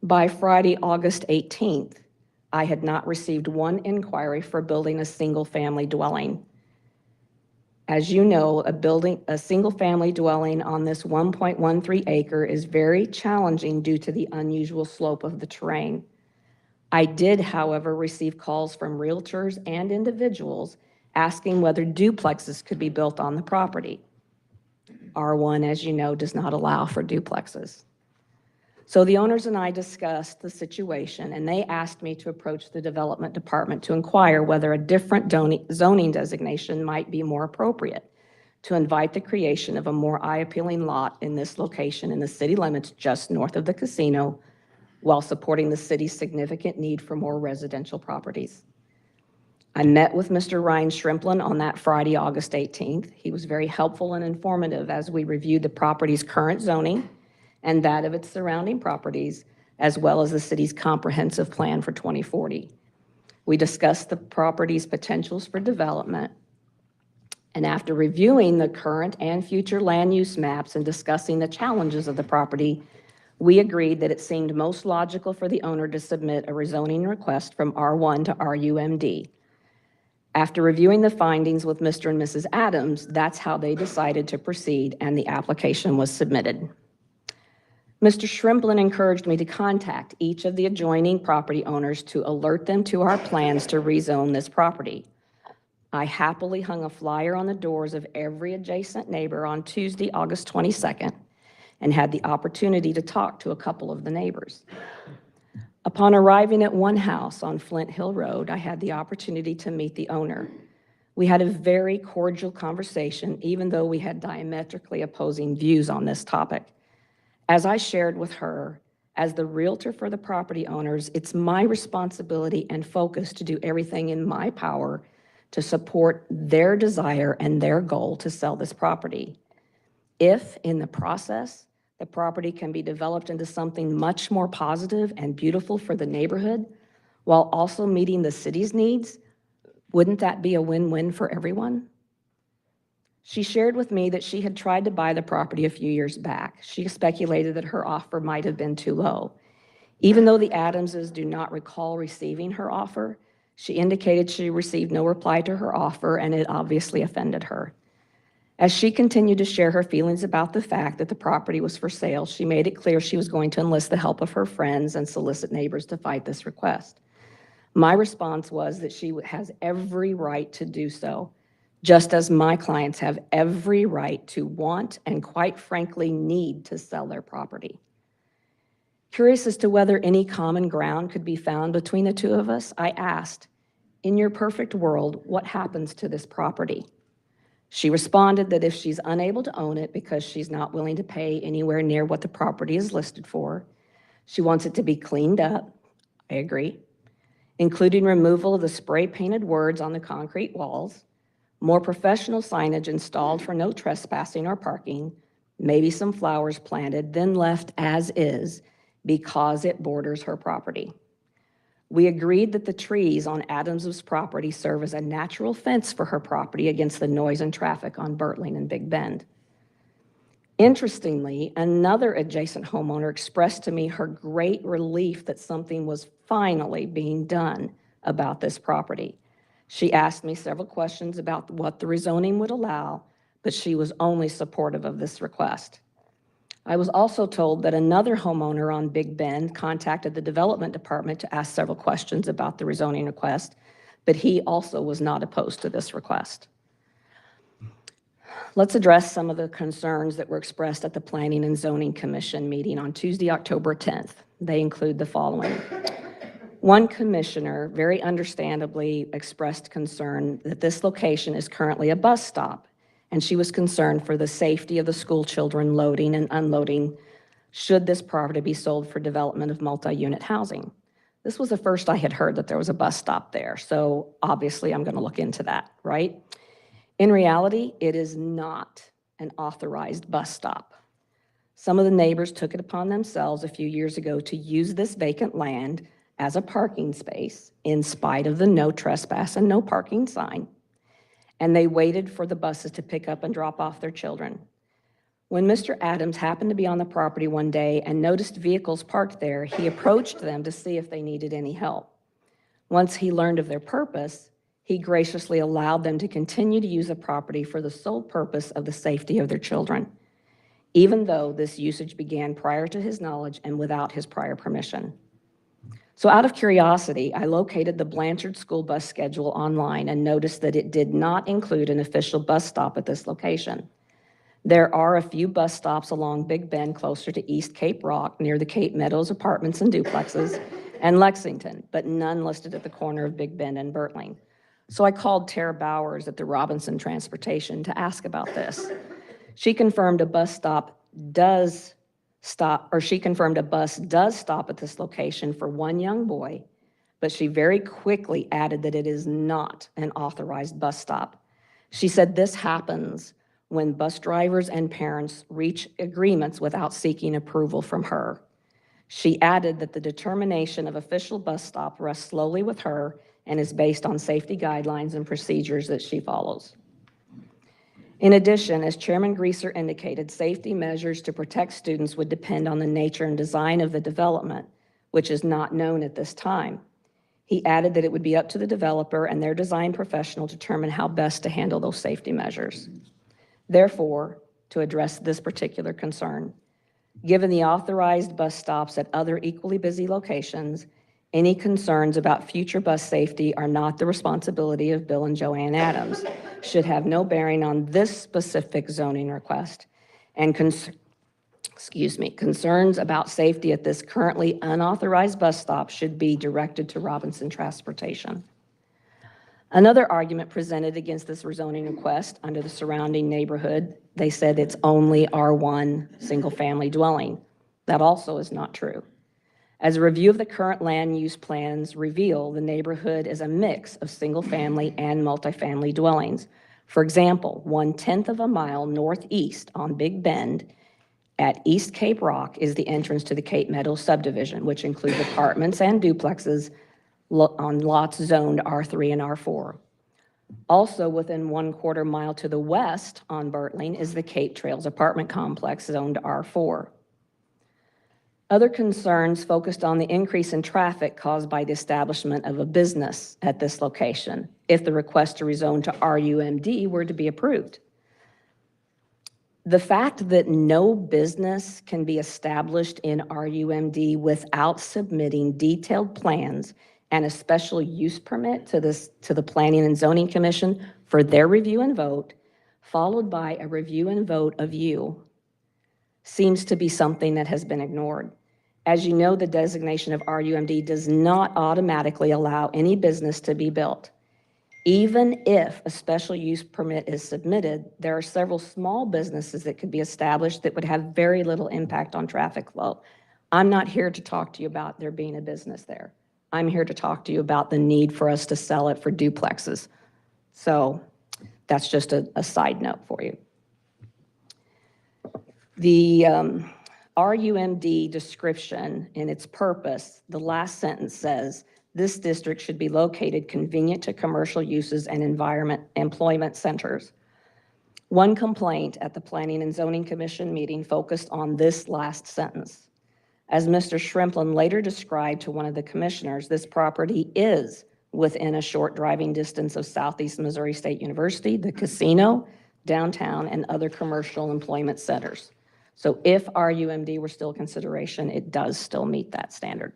By Friday, August 18th, I had not received one inquiry for building a single-family dwelling. As you know, a single-family dwelling on this 1.13 acre is very challenging due to the unusual slope of the terrain. I did, however, receive calls from realtors and individuals asking whether duplexes could be built on the property. R1, as you know, does not allow for duplexes. So the owners and I discussed the situation, and they asked me to approach the development department to inquire whether a different zoning designation might be more appropriate to invite the creation of a more eye-appealing lot in this location in the city limits just north of the casino, while supporting the city's significant need for more residential properties. I met with Mr. Ryan Shrimplin on that Friday, August 18th. He was very helpful and informative as we reviewed the property's current zoning and that of its surrounding properties, as well as the city's comprehensive plan for 2040. We discussed the property's potentials for development, and after reviewing the current and future land use maps and discussing the challenges of the property, we agreed that it seemed most logical for the owner to submit a rezoning request from R1 to RUMD. After reviewing the findings with Mr. and Mrs. Adams, that's how they decided to proceed, and the application was submitted. Mr. Shrimplin encouraged me to contact each of the adjoining property owners to alert them to our plans to rezone this property. I happily hung a flyer on the doors of every adjacent neighbor on Tuesday, August 22nd, and had the opportunity to talk to a couple of the neighbors. Upon arriving at one house on Flint Hill Road, I had the opportunity to meet the owner. We had a very cordial conversation, even though we had diametrically opposing views on this topic. As I shared with her, as the realtor for the property owners, it's my responsibility and focus to do everything in my power to support their desire and their goal to sell this property. If, in the process, the property can be developed into something much more positive and beautiful for the neighborhood, while also meeting the city's needs, wouldn't that be a win-win for everyone? She shared with me that she had tried to buy the property a few years back. She speculated that her offer might have been too low. Even though the Adamses do not recall receiving her offer, she indicated she received no reply to her offer, and it obviously offended her. As she continued to share her feelings about the fact that the property was for sale, she made it clear she was going to enlist the help of her friends and solicit neighbors to fight this request. My response was that she has every right to do so, just as my clients have every right to want and, quite frankly, need to sell their property. Curious as to whether any common ground could be found between the two of us, I asked, in your perfect world, what happens to this property? She responded that if she's unable to own it because she's not willing to pay anywhere near what the property is listed for, she wants it to be cleaned up, I agree, including removal of the spray-painted words on the concrete walls, more professional signage installed for no trespassing or parking, maybe some flowers planted, then left as is because it borders her property. We agreed that the trees on Adams's property serve as a natural fence for her property against the noise and traffic on Bertling and Big Bend. Interestingly, another adjacent homeowner expressed to me her great relief that something was finally being done about this property. She asked me several questions about what the rezoning would allow, but she was only supportive of this request. I was also told that another homeowner on Big Bend contacted the development department to ask several questions about the rezoning request, but he also was not opposed to this request. Let's address some of the concerns that were expressed at the Planning and Zoning Commission meeting on Tuesday, October 10th. They include the following. One commissioner very understandably expressed concern that this location is currently a bus stop, and she was concerned for the safety of the school children loading and unloading should this property be sold for development of multi-unit housing. This was the first I had heard that there was a bus stop there, so obviously I'm going to look into that, right? In reality, it is not an authorized bus stop. Some of the neighbors took it upon themselves a few years ago to use this vacant land as a parking space in spite of the no trespass and no parking sign. And they waited for the buses to pick up and drop off their children. When Mr. Adams happened to be on the property one day and noticed vehicles parked there, he approached them to see if they needed any help. Once he learned of their purpose, he graciously allowed them to continue to use the property for the sole purpose of the safety of their children, even though this usage began prior to his knowledge and without his prior permission. So out of curiosity, I located the Blanchard school bus schedule online and noticed that it did not include an official bus stop at this location. There are a few bus stops along Big Bend closer to East Cape Rock near the Cape Meadows apartments and duplexes and Lexington, but none listed at the corner of Big Bend and Bertling. So I called Tara Bowers at the Robinson Transportation to ask about this. She confirmed a bus does stop at this location for one young boy, but she very quickly added that it is not an authorized bus stop. She said this happens when bus drivers and parents reach agreements without seeking approval from her. She added that the determination of official bus stop rests solely with her and is based on safety guidelines and procedures that she follows. In addition, as Chairman Greaser indicated, safety measures to protect students would depend on the nature and design of the development, which is not known at this time. He added that it would be up to the developer and their design professional to determine how best to handle those safety measures. Therefore, to address this particular concern, given the authorized bus stops at other equally busy locations, any concerns about future bus safety are not the responsibility of Bill and Joanne Adams, should have no bearing on this specific zoning request, and concerns about safety at this currently unauthorized bus stop should be directed to Robinson Transportation. Another argument presented against this rezoning request under the surrounding neighborhood, they said it's only R1 single-family dwelling. That also is not true. As a review of the current land use plans reveal, the neighborhood is a mix of single-family and multifamily dwellings. For example, 1/10 of a mile northeast on Big Bend at East Cape Rock is the entrance to the Cape Meadows subdivision, which includes apartments and duplexes on lots zoned R3 and R4. Also within 1/4 mile to the west on Bertling is the Cape Trails apartment complex zoned R4. Other concerns focused on the increase in traffic caused by the establishment of a business at this location if the request to rezone to RUMD were to be approved. The fact that no business can be established in RUMD without submitting detailed plans and a special use permit to the Planning and Zoning Commission for their review and vote, followed by a review and vote of you, seems to be something that has been ignored. As you know, the designation of RUMD does not automatically allow any business to be built. Even if a special use permit is submitted, there are several small businesses that could be established that would have very little impact on traffic flow. I'm not here to talk to you about there being a business there. I'm here to talk to you about the need for us to sell it for duplexes. So that's just a side note for you. The RUMD description in its purpose, the last sentence says, this district should be located convenient to commercial uses and employment centers. One complaint at the Planning and Zoning Commission meeting focused on this last sentence. As Mr. Shrimplin later described to one of the commissioners, this property is within a short driving distance of Southeast Missouri State University, the casino, downtown, and other commercial employment centers. So if RUMD were still a consideration, it does still meet that standard.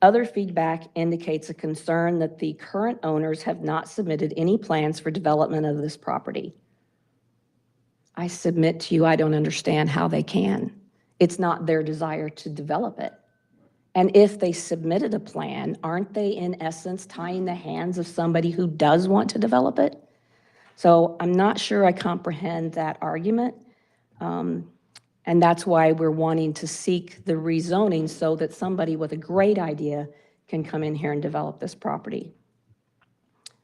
Other feedback indicates a concern that the current owners have not submitted any plans for development of this property. I submit to you, I don't understand how they can. It's not their desire to develop it. And if they submitted a plan, aren't they in essence tying the hands of somebody who does want to develop it? So I'm not sure I comprehend that argument. And that's why we're wanting to seek the rezoning so that somebody with a great idea can come in here and develop this property.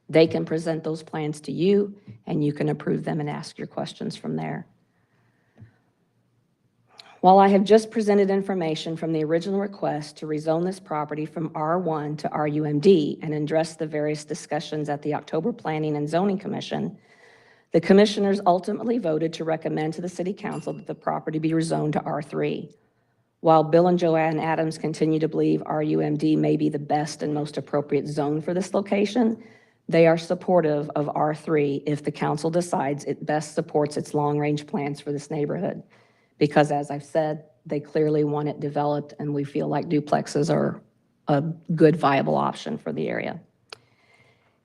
They can present those plans to you and you can approve them and ask your questions from there. While I have just presented information from the original request to rezone this property from R1 to RUMD and address the various discussions at the October Planning and Zoning Commission, the commissioners ultimately voted to recommend to the City Council that the property be rezoned to R3. While Bill and Joanne Adams continue to believe RUMD may be the best and most appropriate zone for this location, they are supportive of R3 if the council decides it best supports its long-range plans for this neighborhood. Because as I've said, they clearly want it developed and we feel like duplexes are a good viable option for the area.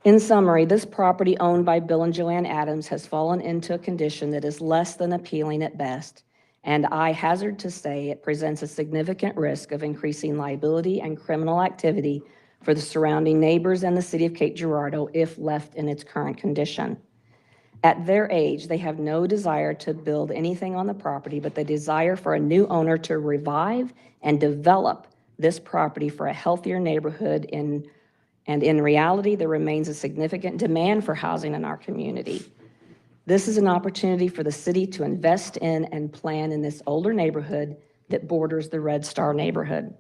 In summary, this property owned by Bill and Joanne Adams has fallen into a condition that is less than appealing at best, and I hazard to say it presents a significant risk of increasing liability and criminal activity for the surrounding neighbors and the City of Cape Girardeau if left in its current condition. At their age, they have no desire to build anything on the property, but the desire for a new owner to revive and develop this property for a healthier neighborhood and in reality, there remains a significant demand for housing in our community. This is an opportunity for the city to invest in and plan in this older neighborhood that borders the Red Star neighborhood.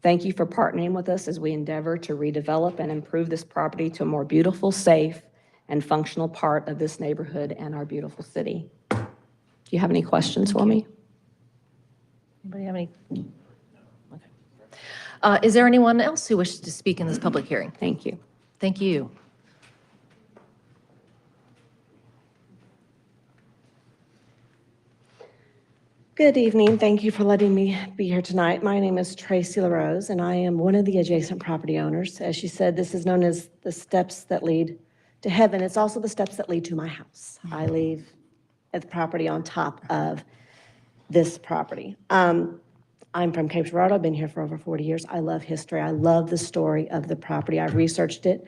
Thank you for partnering with us as we endeavor to redevelop and improve this property to a more beautiful, safe, and functional part of this neighborhood and our beautiful city. Do you have any questions for me?
Anybody have any? Okay. Is there anyone else who wishes to speak in this public hearing?
Thank you.
Thank you.
Good evening. Thank you for letting me be here tonight. My name is Tracy LaRose, and I am one of the adjacent property owners. As she said, this is known as the steps that lead to heaven. It's also the steps that lead to my house. I live at the property on top of this property. I'm from Cape Girardeau. I've been here for over 40 years. I love history. I love the story of the property. I've researched it.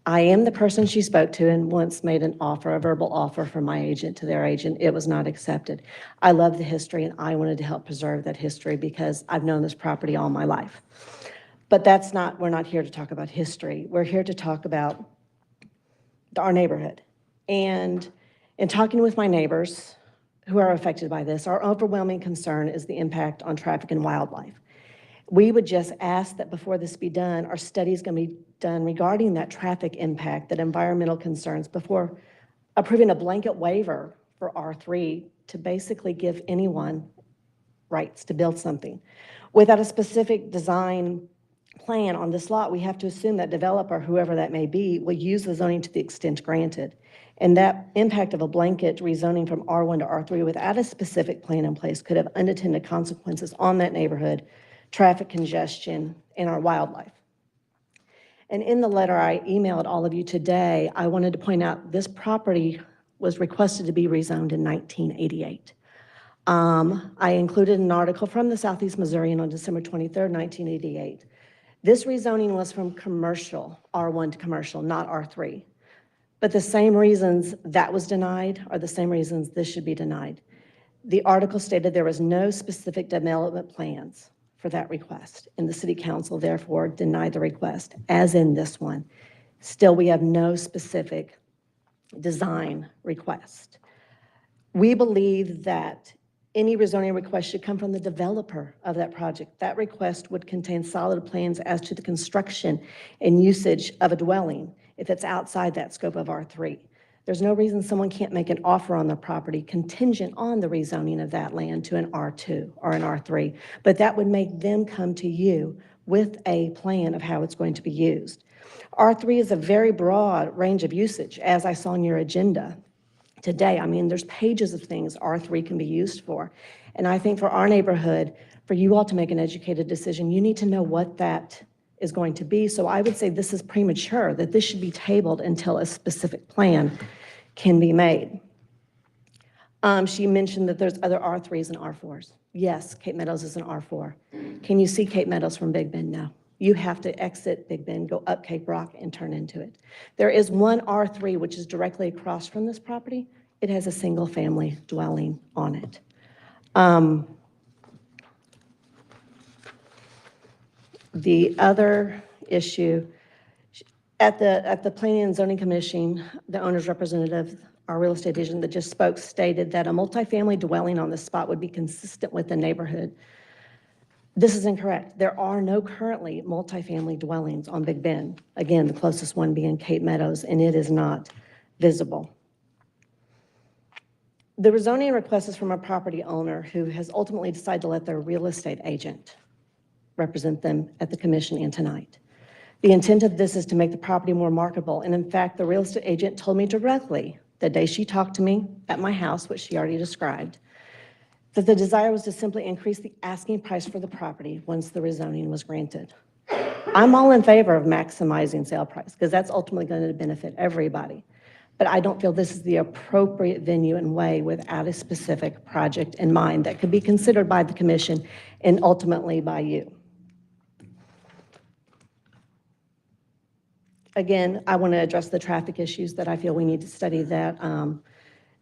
I am the person she spoke to and once made an offer, a verbal offer from my agent to their agent. It was not accepted. I love the history and I wanted to help preserve that history because I've known this property all my life. But we're not here to talk about history. We're here to talk about our neighborhood. And in talking with my neighbors who are affected by this, our overwhelming concern is the impact on traffic and wildlife. We would just ask that before this be done, our study is going to be done regarding that traffic impact, that environmental concerns, before approving a blanket waiver for R3 to basically give anyone rights to build something. Without a specific design plan on this lot, we have to assume that developer, whoever that may be, will use the zoning to the extent granted. And that impact of a blanket rezoning from R1 to R3 without a specific plan in place could have unintended consequences on that neighborhood, traffic congestion, and our wildlife. And in the letter I emailed all of you today, I wanted to point out this property was requested to be rezoned in 1988. I included an article from the Southeast Missourian on December 23rd, 1988. This rezoning was from commercial, R1 to commercial, not R3. But the same reasons that was denied are the same reasons this should be denied. The article stated there was no specific development plans for that request, and the city council therefore denied the request, as in this one. Still, we have no specific design request. We believe that any rezoning request should come from the developer of that project. That request would contain solid plans as to the construction and usage of a dwelling if it's outside that scope of R3. There's no reason someone can't make an offer on the property contingent on the rezoning of that land to an R2 or an R3, but that would make them come to you with a plan of how it's going to be used. R3 is a very broad range of usage, as I saw on your agenda today. I mean, there's pages of things R3 can be used for. And I think for our neighborhood, for you all to make an educated decision, you need to know what that is going to be. So I would say this is premature, that this should be tabled until a specific plan can be made. She mentioned that there's other R3s and R4s. Yes, Cape Meadows is an R4. Can you see Cape Meadows from Big Bend? No. You have to exit Big Bend, go up Cape Rock, and turn into it. There is one R3, which is directly across from this property. It has a single-family dwelling on it. The other issue, at the Planning and Zoning Commission, the owner's representative, our real estate agent that just spoke, stated that a multifamily dwelling on this spot would be consistent with the neighborhood. This is incorrect. There are no currently multifamily dwellings on Big Bend. Again, the closest one being Cape Meadows, and it is not visible. The rezoning request is from a property owner who has ultimately decided to let their real estate agent represent them at the commission and tonight. The intent of this is to make the property more marketable. And in fact, the real estate agent told me directly the day she talked to me at my house, which she already described, that the desire was to simply increase the asking price for the property once the rezoning was granted. I'm all in favor of maximizing sale price because that's ultimately going to benefit everybody. But I don't feel this is the appropriate venue and way without a specific project in mind that could be considered by the commission and ultimately by you. Again, I want to address the traffic issues that I feel we need to study that.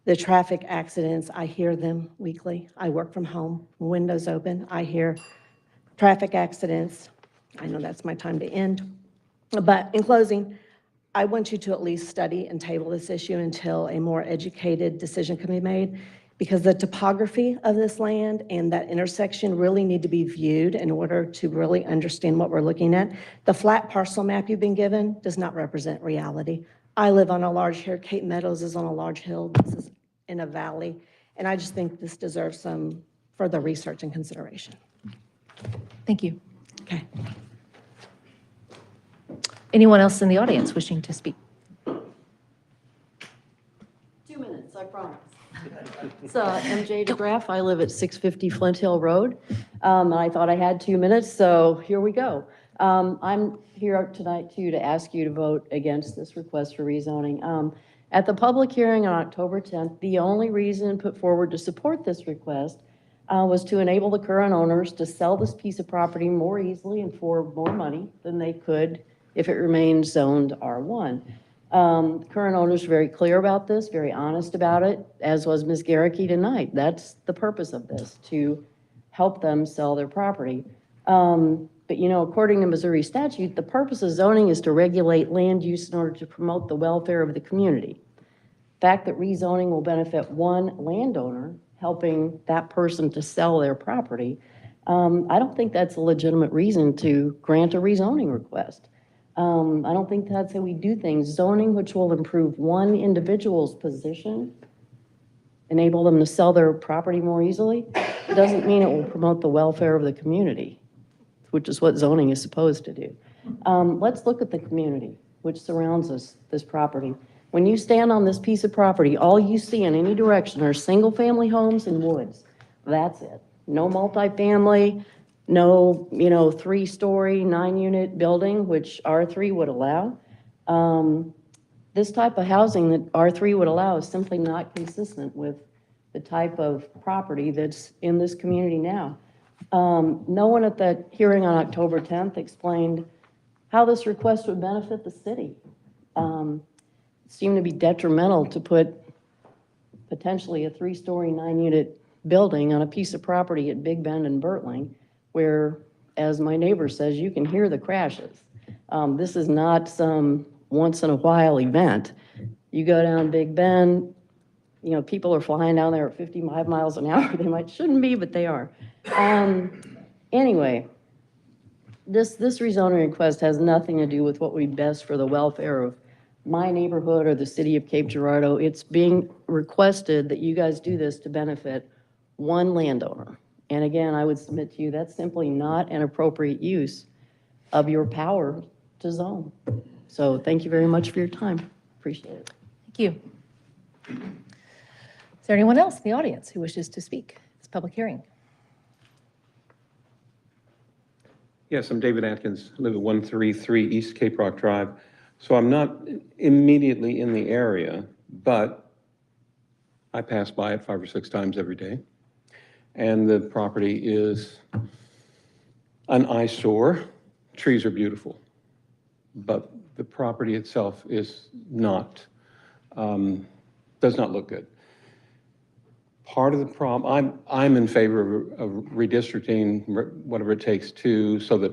The traffic accidents, I hear them weekly. I work from home, windows open. I hear traffic accidents. I know that's my time to end. But in closing, I want you to at least study and table this issue until a more educated decision can be made, because the topography of this land and that intersection really need to be viewed in order to really understand what we're looking at. The flat parcel map you've been given does not represent reality. I live on a large hill. Cape Meadows is on a large hill. This is in a valley. And I just think this deserves some further research and consideration.
Thank you.
Okay.
Anyone else in the audience wishing to speak?
2 minutes, I promise. It's MJ DeGraff. I live at 650 Flint Hill Road. I thought I had 2 minutes, so here we go. I'm here tonight, too, to ask you to vote against this request for rezoning. At the public hearing on October 10th, the only reason put forward to support this request was to enable the current owners to sell this piece of property more easily and for more money than they could if it remained zoned R1. Current owners are very clear about this, very honest about it, as was Ms. Garricky tonight. That's the purpose of this, to help them sell their property. But you know, according to Missouri statute, the purpose of zoning is to regulate land use in order to promote the welfare of the community. The fact that rezoning will benefit one landowner, helping that person to sell their property, I don't think that's a legitimate reason to grant a rezoning request. I don't think that's how we do things. Zoning, which will improve one individual's position, enable them to sell their property more easily, it doesn't mean it will promote the welfare of the community, which is what zoning is supposed to do. Let's look at the community which surrounds us, this property. When you stand on this piece of property, all you see in any direction are single-family homes and woods. That's it. No multifamily, no, 3-story, 9-unit building, which R3 would allow. This type of housing that R3 would allow is simply not consistent with the type of property that's in this community now. No one at the hearing on October 10th explained how this request would benefit the city. It seemed to be detrimental to put potentially a 3-story, 9-unit building on a piece of property at Big Bend and Bertling, where, as my neighbor says, you can hear the crashes. This is not some once-in-a-while event. You go down Big Bend, people are flying down there at 55 miles an hour. They shouldn't be, but they are. Anyway, this rezoning request has nothing to do with what would be best for the welfare of my neighborhood or the city of Cape Girardeau. It's being requested that you guys do this to benefit one landowner. And again, I would submit to you, that's simply not an appropriate use of your power to zone. So thank you very much for your time. Appreciate it.
Thank you. Is there anyone else in the audience who wishes to speak at this public hearing?
Yes, I'm David Atkins, I live at 133 East Cape Rock Drive. So I'm not immediately in the area, but I pass by it 5 or 6 times every day. And the property is an eyesore. Trees are beautiful, but the property itself is not, does not look good. Part of the problem, I'm in favor of redistricting, whatever it takes to, so that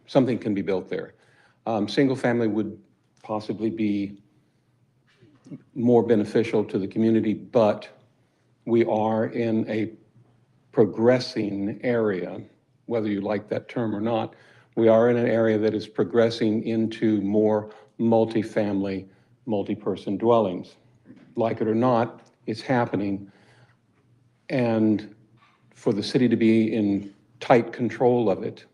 something can be built there. Single family would possibly be more beneficial to the community, but we are in a progressing area, whether you like that term or not. We are in an area that is progressing into more multifamily, multi-person dwellings. Like it or not, it's happening. And for the city to be in tight control of it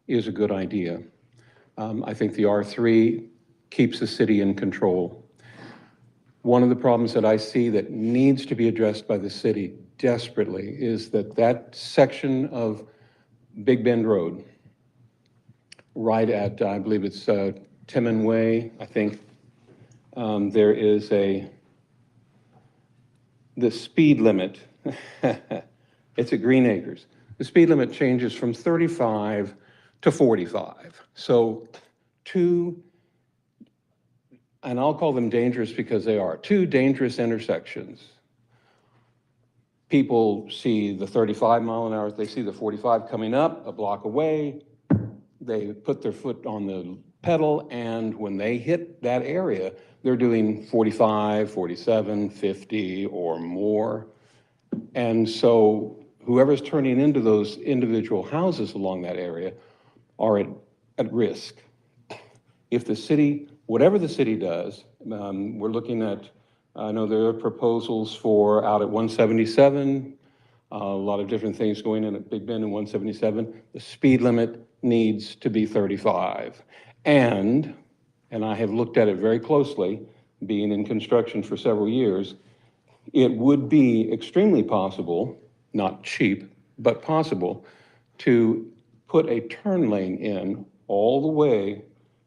is a good idea. I think the R3 keeps the city in control. One of the problems that I see that needs to be addressed by the city desperately is that section of Big Bend Road, right at, I believe it's Timon Way, I think, there is the speed limit. It's at Green Acres. The speed limit changes from 35 to 45. So two, and I'll call them dangerous because they are, 2 dangerous intersections people see the 35 mile an hour, they see the 45 coming up a block away, they put their foot on the pedal, and when they hit that area, they're doing 45, 47, 50 or more. And so whoever's turning into those individual houses along that area are at risk. If the city, whatever the city does, we're looking at, I know there are proposals for out at 177, a lot of different things going in at Big Bend and 177. The speed limit needs to be 35. And I have looked at it very closely, being in construction for several years, it would be extremely possible, not cheap, but possible, to put a turn lane in all the way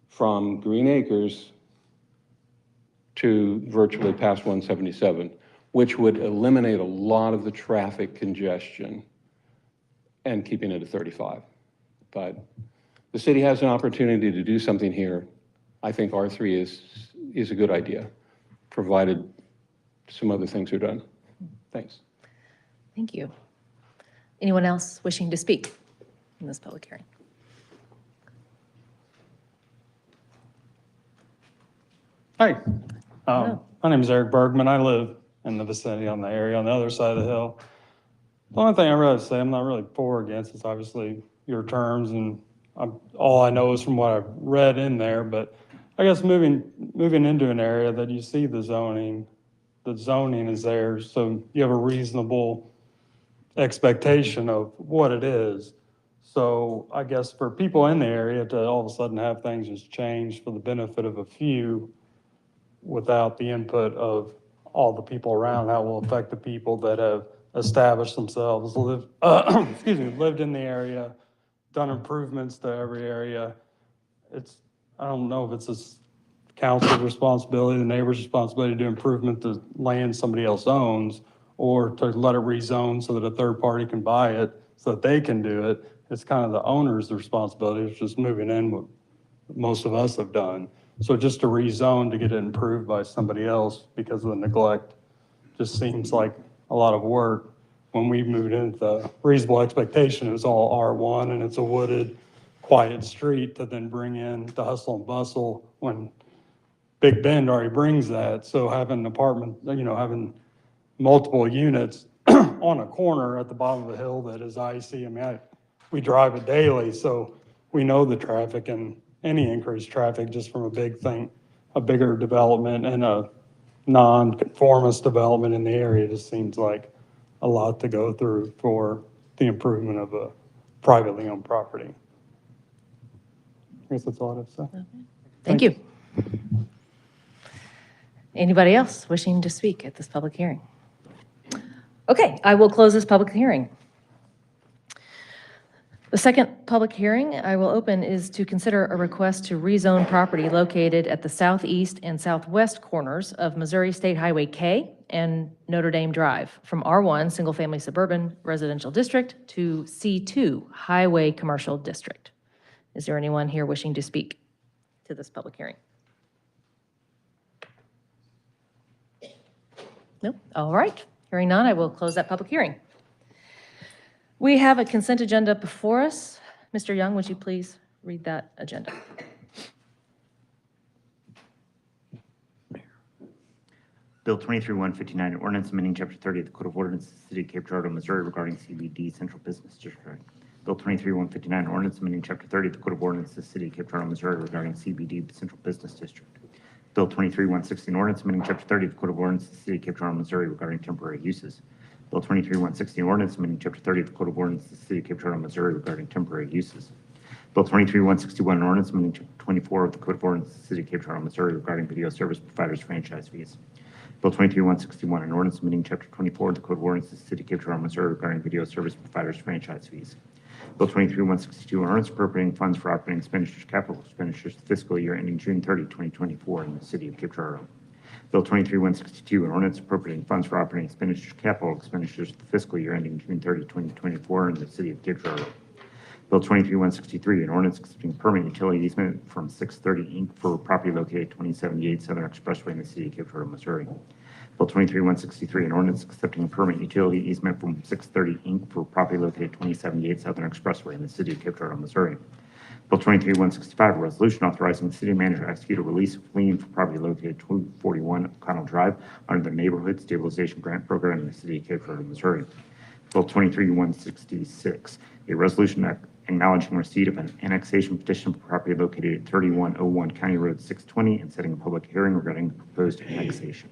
from Green Acres to virtually past 177, which would eliminate a lot of the traffic congestion and keeping it at 35. But the city has an opportunity to do something here. I think R3 is a good idea, provided some other things are done. Thanks.
Thank you. Anyone else wishing to speak in this public hearing?
Hi, my name is Eric Bergman. I live in the vicinity on the area on the other side of the hill. The only thing I really say I'm not really for or against is obviously your terms, and all I know is from what I've read in there. But I guess moving into an area that you see the zoning is there, so you have a reasonable expectation of what it is. So I guess for people in the area to all of a sudden have things just change for the benefit of a few without the input of all the people around, how it will affect the people that have established themselves, lived in the area, done improvements to every area. I don't know if it's a council's responsibility, the neighbor's responsibility to do improvement to land somebody else owns, or to let it rezone so that a third party can buy it so that they can do it. It's kind of the owner's responsibility. It's just moving in what most of us have done. So just to rezone to get it improved by somebody else because of the neglect just seems like a lot of work. When we moved into the reasonable expectation, it was all R1 and it's a wooded, quiet street to then bring in the hustle and bustle when Big Bend already brings that. So having an apartment, having multiple units on a corner at the bottom of the hill that is icy. I mean, we drive it daily, so we know the traffic, and any increased traffic just from a bigger development and a non-conformist development in the area just seems like a lot to go through for the improvement of a privately owned property. I guess that's all I have to say.
Thank you. Anybody else wishing to speak at this public hearing? Okay, I will close this public hearing. The second public hearing I will open is to consider a request to rezone property located at the southeast and southwest corners of Missouri State Highway K and Notre Dame Drive from R1 Single Family Suburban Residential District to C2 Highway Commercial District. Is there anyone here wishing to speak to this public hearing? No? All right. Hearing none, I will close that public hearing. We have a consent agenda before us. Mr. Young, would you please read that agenda?
Bill 23-159, an ordinance amending Chapter 30 of the Code of Ordinance of the City of Cape Girardeau, Missouri regarding CBD Central Business District. Bill 23-159, an ordinance amending Chapter 30 of the Code of Ordinance of the City of Cape Girardeau, Missouri regarding CBD Central Business District. Bill 23-160, an ordinance amending Chapter 30 of the Code of Ordinance of the City of Cape Girardeau, Missouri regarding temporary uses. Bill 23-160, an ordinance amending Chapter 30 of the Code of Ordinance of the City of Cape Girardeau, Missouri regarding temporary uses. Bill 23-161, an ordinance amending Chapter 24 of the Code of Ordinance of the City of Cape Girardeau, Missouri regarding video service providers franchise fees. Bill 23-161, an ordinance amending Chapter 24 of the Code of Ordinance of the City of Cape Girardeau, Missouri regarding video service providers franchise fees. Bill 23-162, an ordinance appropriating funds for operating expenditures, capital expenditures, the fiscal year ending June 30, 2024 in the City of Cape Girardeau. Bill 23-162, an ordinance appropriating funds for operating expenditures, capital expenditures, the fiscal year ending June 30, 2024 in the City of Cape Girardeau. Bill 23-163, an ordinance accepting permanent utility easement from 630 Inc. for property located at 2078 Southern Expressway in the City of Cape Girardeau, Missouri. Bill 23-163, an ordinance accepting a permit utility easement from 630 Inc. for property located at 2078 Southern Expressway in the city of Cape Girardeau, Missouri. Bill 23-165, a resolution authorizing the city manager to execute a release of lien for property located at 241 O'Connell Drive under the Neighborhood Stabilization Grant Program in the city of Cape Girardeau, Missouri. Bill 23-166, a resolution acknowledging receipt of an annexation petition for property located at 3101 County Road 620 and setting a public hearing regarding the proposed annexation.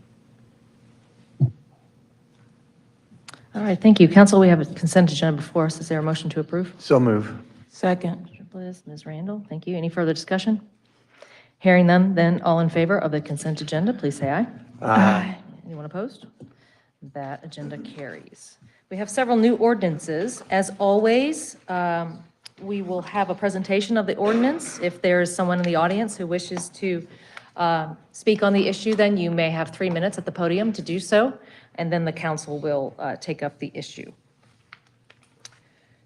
All right, thank you. Council, we have a consent agenda before us. Is there a motion to approve?
So move.
Second.
Mr. Bliss, Ms. Randle, thank you. Any further discussion? Hearing none, then all in favor of the consent agenda, please say aye.
Aye.
Anyone opposed? That agenda carries. We have several new ordinances. As always, we will have a presentation of the ordinance. If there is someone in the audience who wishes to speak on the issue, then you may have 3 minutes at the podium to do so, and then the council will take up the issue.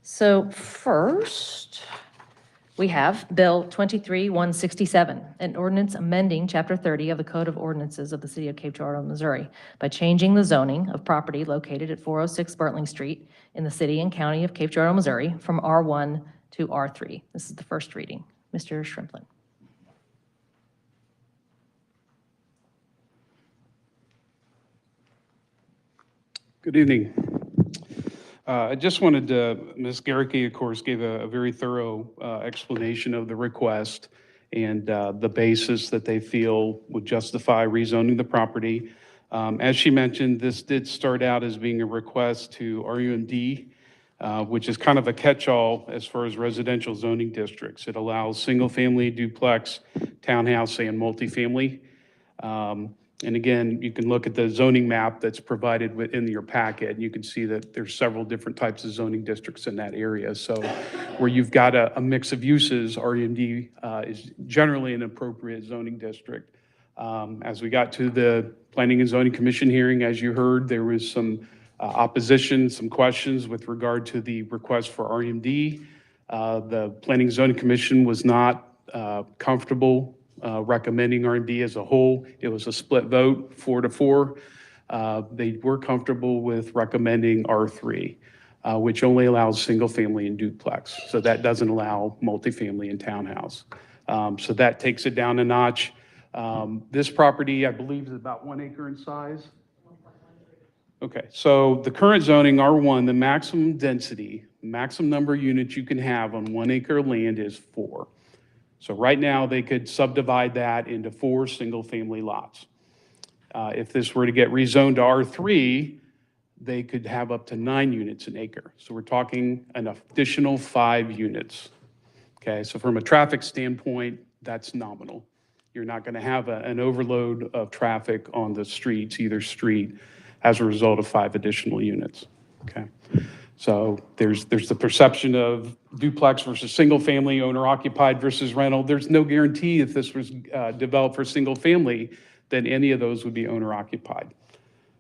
So first, we have Bill 23-167, an ordinance amending Chapter 30 of the Code of Ordinances of the City of Cape Girardeau, Missouri, by changing the zoning of property located at 406 Bartling Street in the city and county of Cape Girardeau, Missouri, from R1 to R3. This is the first reading. Mr. Shrimplin.
Good evening. I just wanted to, Ms. Garricky, of course, gave a very thorough explanation of the request and the basis that they feel would justify rezoning the property. As she mentioned, this did start out as being a request to RUMD, which is kind of a catch-all as far as residential zoning districts. It allows single-family, duplex, townhouse, and multifamily. And again, you can look at the zoning map that's provided within your packet, and you can see that there's several different types of zoning districts in that area. So where you've got a mix of uses, REMD is generally an appropriate zoning district. As we got to the Planning and Zoning Commission hearing, as you heard, there was some opposition, some questions with regard to the request for REMD. The Planning and Zoning Commission was not comfortable recommending RMD as a whole. It was a split vote, 4-4. They were comfortable with recommending R3, which only allows single family and duplex. So that doesn't allow multifamily and townhouse. So that takes it down a notch. This property, I believe, is about 1 acre in size. Okay, so the current zoning, R1, the maximum density, maximum number of units you can have on 1 acre of land is 4. So right now, they could subdivide that into 4 single-family lots. If this were to get rezoned to R3, they could have up to 9 units an acre. So we're talking an additional 5 units. Okay, so from a traffic standpoint, that's nominal. You're not going to have an overload of traffic on the streets, either street, as a result of 5 additional units. Okay. So there's the perception of duplex versus single family, owner occupied versus rental. There's no guarantee if this was developed for single family that any of those would be owner occupied.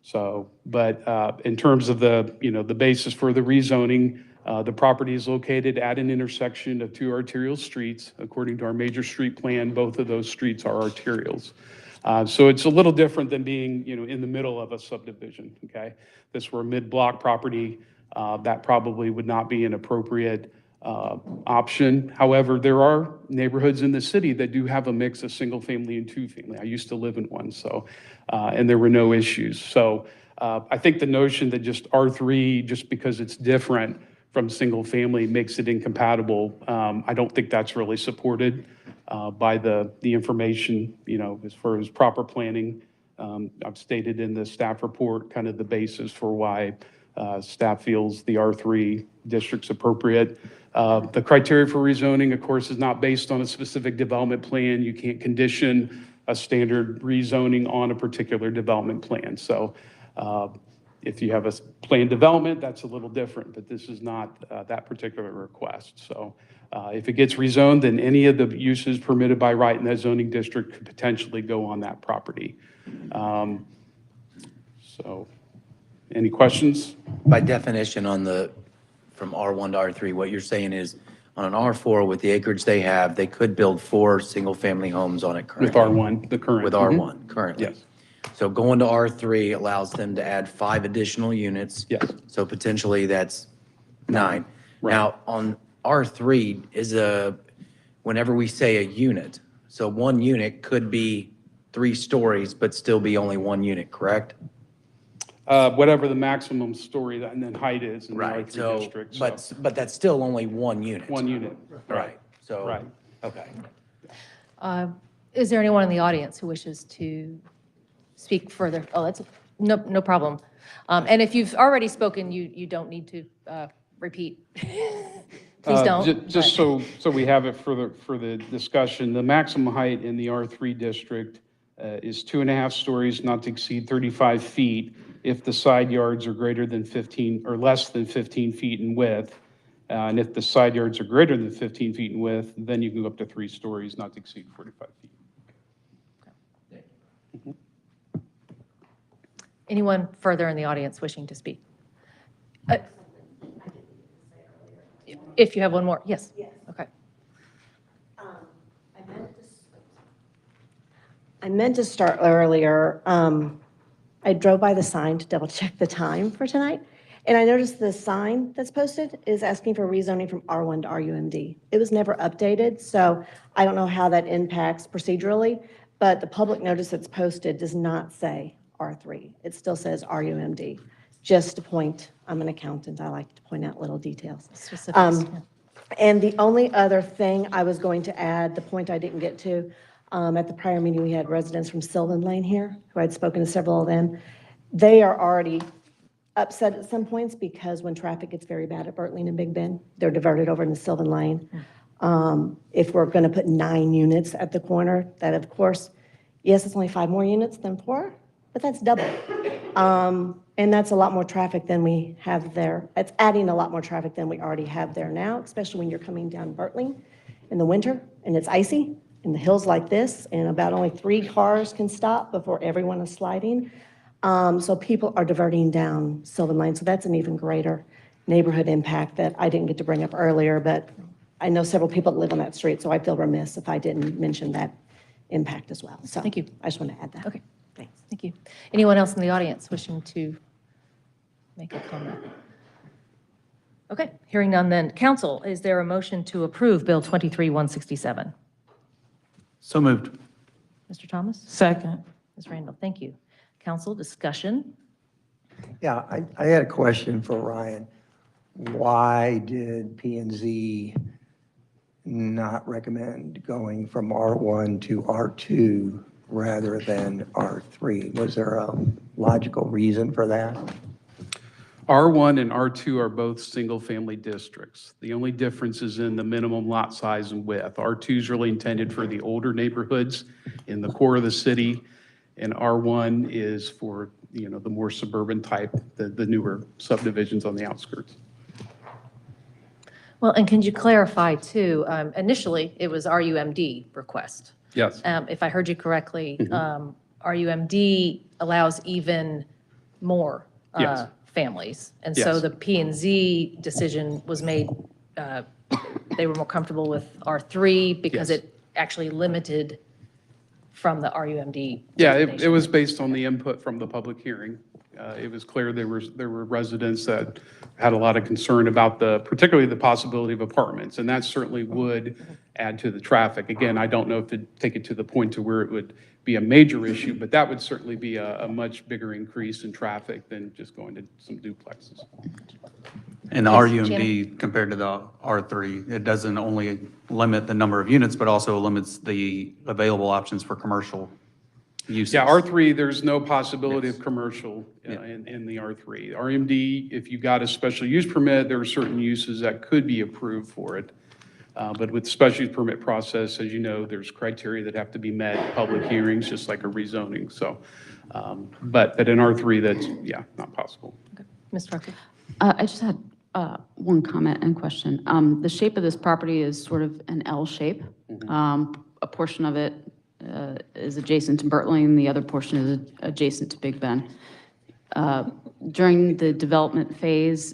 So, but in terms of the, the basis for the rezoning, the property is located at an intersection of 2 arterial streets. According to our major street plan, both of those streets are arterials. So it's a little different than being, in the middle of a subdivision, okay? This were a mid-block property. That probably would not be an appropriate option. However, there are neighborhoods in the city that do have a mix of single family and 2-family. I used to live in one, so, and there were no issues. So I think the notion that just R3, just because it's different from single family, makes it incompatible, I don't think that's really supported by the information, as far as proper planning. I've stated in the staff report kind of the basis for why staff feels the R3 district's appropriate. The criteria for rezoning, of course, is not based on a specific development plan. You can't condition a standard rezoning on a particular development plan. So if you have a planned development, that's a little different, but this is not that particular request. So if it gets rezoned, then any of the uses permitted by right in that zoning district could potentially go on that property. So any questions?
By definition, from R1 to R3, what you're saying is, on an R4 with the acreage they have, they could build 4 single-family homes on it currently.
With R1, the current.
With R1 currently.
Yes.
So going to R3 allows them to add 5 additional units.
Yes.
So potentially that's 9.
Right.
Now, on R3 is whenever we say a unit, so one unit could be 3 stories, but still be only 1 unit, correct?
Whatever the maximum story and then height is in the
Right,
R3
so,
district.
but that's still only 1 unit.
1 unit.
Right, so,
Right.
okay.
Is there anyone in the audience who wishes to speak further? Oh, that's, no problem. And if you've already spoken, you don't need to repeat. Please don't.
Just so we have it for the discussion, the maximum height in the R3 district is 2.5 stories, not to exceed 35 feet, if the side yards are greater than 15, or less than 15 feet in width. And if the side yards are greater than 15 feet in width, then you can go up to 3 stories, not to exceed 45 feet.
Anyone further in the audience wishing to speak? If you have one more, yes. Okay.
I meant to start earlier. I drove by the sign to double check the time for tonight, and I noticed the sign that's posted is asking for rezoning from R1 to RUMD. It was never updated, so I don't know how that impacts procedurally, but the public notice that's posted does not say R3. It still says RUMD. Just to point, I'm an accountant, I like to point out little details.
Specifics, yeah.
And the only other thing I was going to add, the point I didn't get to, at the prior meeting, we had residents from Sylvan Lane here, who I'd spoken to several of them. They are already upset at some points because when traffic gets very bad at Bertling and Big Bend, they're diverted over into Sylvan Lane. If we're going to put 9 units at the corner, that of course, yes, it's only 5 more units than 4, but that's double. And that's a lot more traffic than we have there. It's adding a lot more traffic than we already have there now, especially when you're coming down Bertling in the winter and it's icy and the hills like this, and about only 3 cars can stop before everyone is sliding. So people are diverting down Sylvan Lane. So that's an even greater neighborhood impact that I didn't get to bring up earlier, but I know several people that live on that street, so I feel remiss if I didn't mention that impact as well. So
Thank you.
I just want to add that.
Okay, thanks. Thank you. Anyone else in the audience wishing to make a comment? Okay, hearing none then. Council, is there a motion to approve Bill 23-167?
So moved.
Mr. Thomas?
Second.
Ms. Randle, thank you. Council, discussion?
Yeah, I had a question for Ryan. Why did P&Z not recommend going from R1 to R2 rather than R3? Was there a logical reason for that?
R1 and R2 are both single-family districts. The only difference is in the minimum lot size and width. R2 is really intended for the older neighborhoods in the core of the city, and R1 is for, the more suburban type, the newer subdivisions on the outskirts.
Well, and can you clarify too, initially, it was RUMD request.
Yes.
If I heard you correctly, RUMD allows even more
Yes.
families. And so
Yes.
the P&Z decision was made, they were more comfortable with R3 because
Yes.
it actually limited from the RUMD.
Yeah, it
designation.
was based on the input from the public hearing. It was clear there were residents that had a lot of concern about particularly the possibility of apartments, and that certainly would add to the traffic. Again, I don't know if it'd take it to the point to where it would be a major issue, but that would certainly be a much bigger increase in traffic than just going to some duplexes.
And the
Yes,
RUMD compared to the R3, it doesn't only limit the number of units, but also limits the available options for commercial uses.
Yeah, R3, there's no possibility of commercial in the R3. RMD, if you got a special use permit, there are certain uses that could be approved for it. But with the special use permit process, as you know, there's criteria that have to be met, public hearings, just like a rezoning. So, but in R3, that's, not possible.
Ms. Truxel?
I just had one comment and question. The shape of this property is sort of an L shape. A portion of it is adjacent to Bertling, the other portion is adjacent to Big Bend. During the development phase,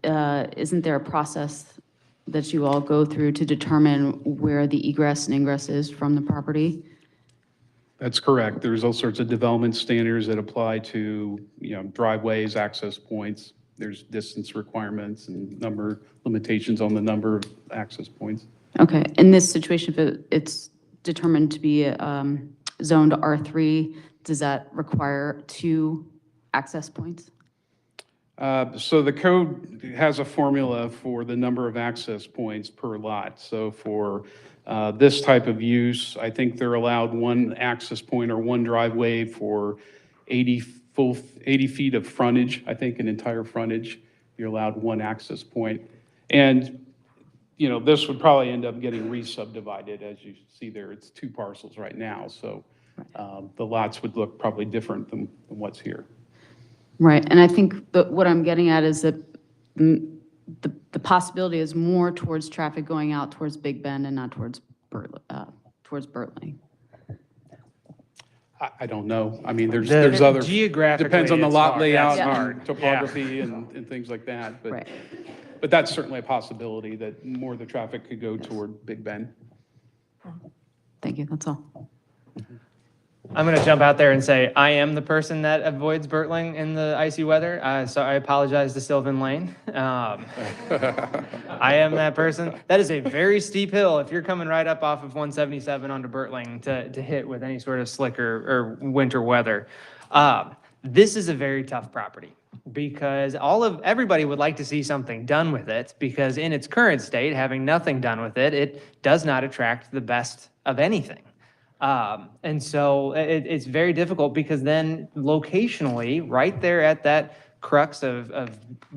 isn't there a process that you all go through to determine where the egress and ingress is from the property?
That's correct. There's all sorts of development standards that apply to, driveways, access points. There's distance requirements and number limitations on the number of access points.
Okay, in this situation, if it's determined to be zoned R3, does that require 2 access points?
So the code has a formula for the number of access points per lot. So for this type of use, I think they're allowed 1 access point or 1 driveway for 80 feet of frontage. I think an entire frontage, you're allowed 1 access point. And, this would probably end up getting re-subdivided. As you see there, it's 2 parcels right now. So the lots would look probably different than what's here.
Right, and I think that what I'm getting at is that the possibility is more towards traffic going out towards Big Bend and not towards Bertling.
I don't know. I mean, there's
The-
other,
geographically,
depends on the
it's
lot
hard.
layout
That's
and
hard.
topography and things like that.
Right.
But that's certainly a possibility that more of the traffic could go toward Big Bend.
Thank you, that's all.
I'm going to jump out there and say I am the person that avoids Bertling in the icy weather. So I apologize to Sylvan Lane. I am that person. That is a very steep hill if you're coming right up off of 177 onto Bertling to hit with any sort of slick or winter weather. This is a very tough property because everybody would like to see something done with it because in its current state, having nothing done with it, it does not attract the best of anything. And so it's very difficult because then locationally, right there at that crux of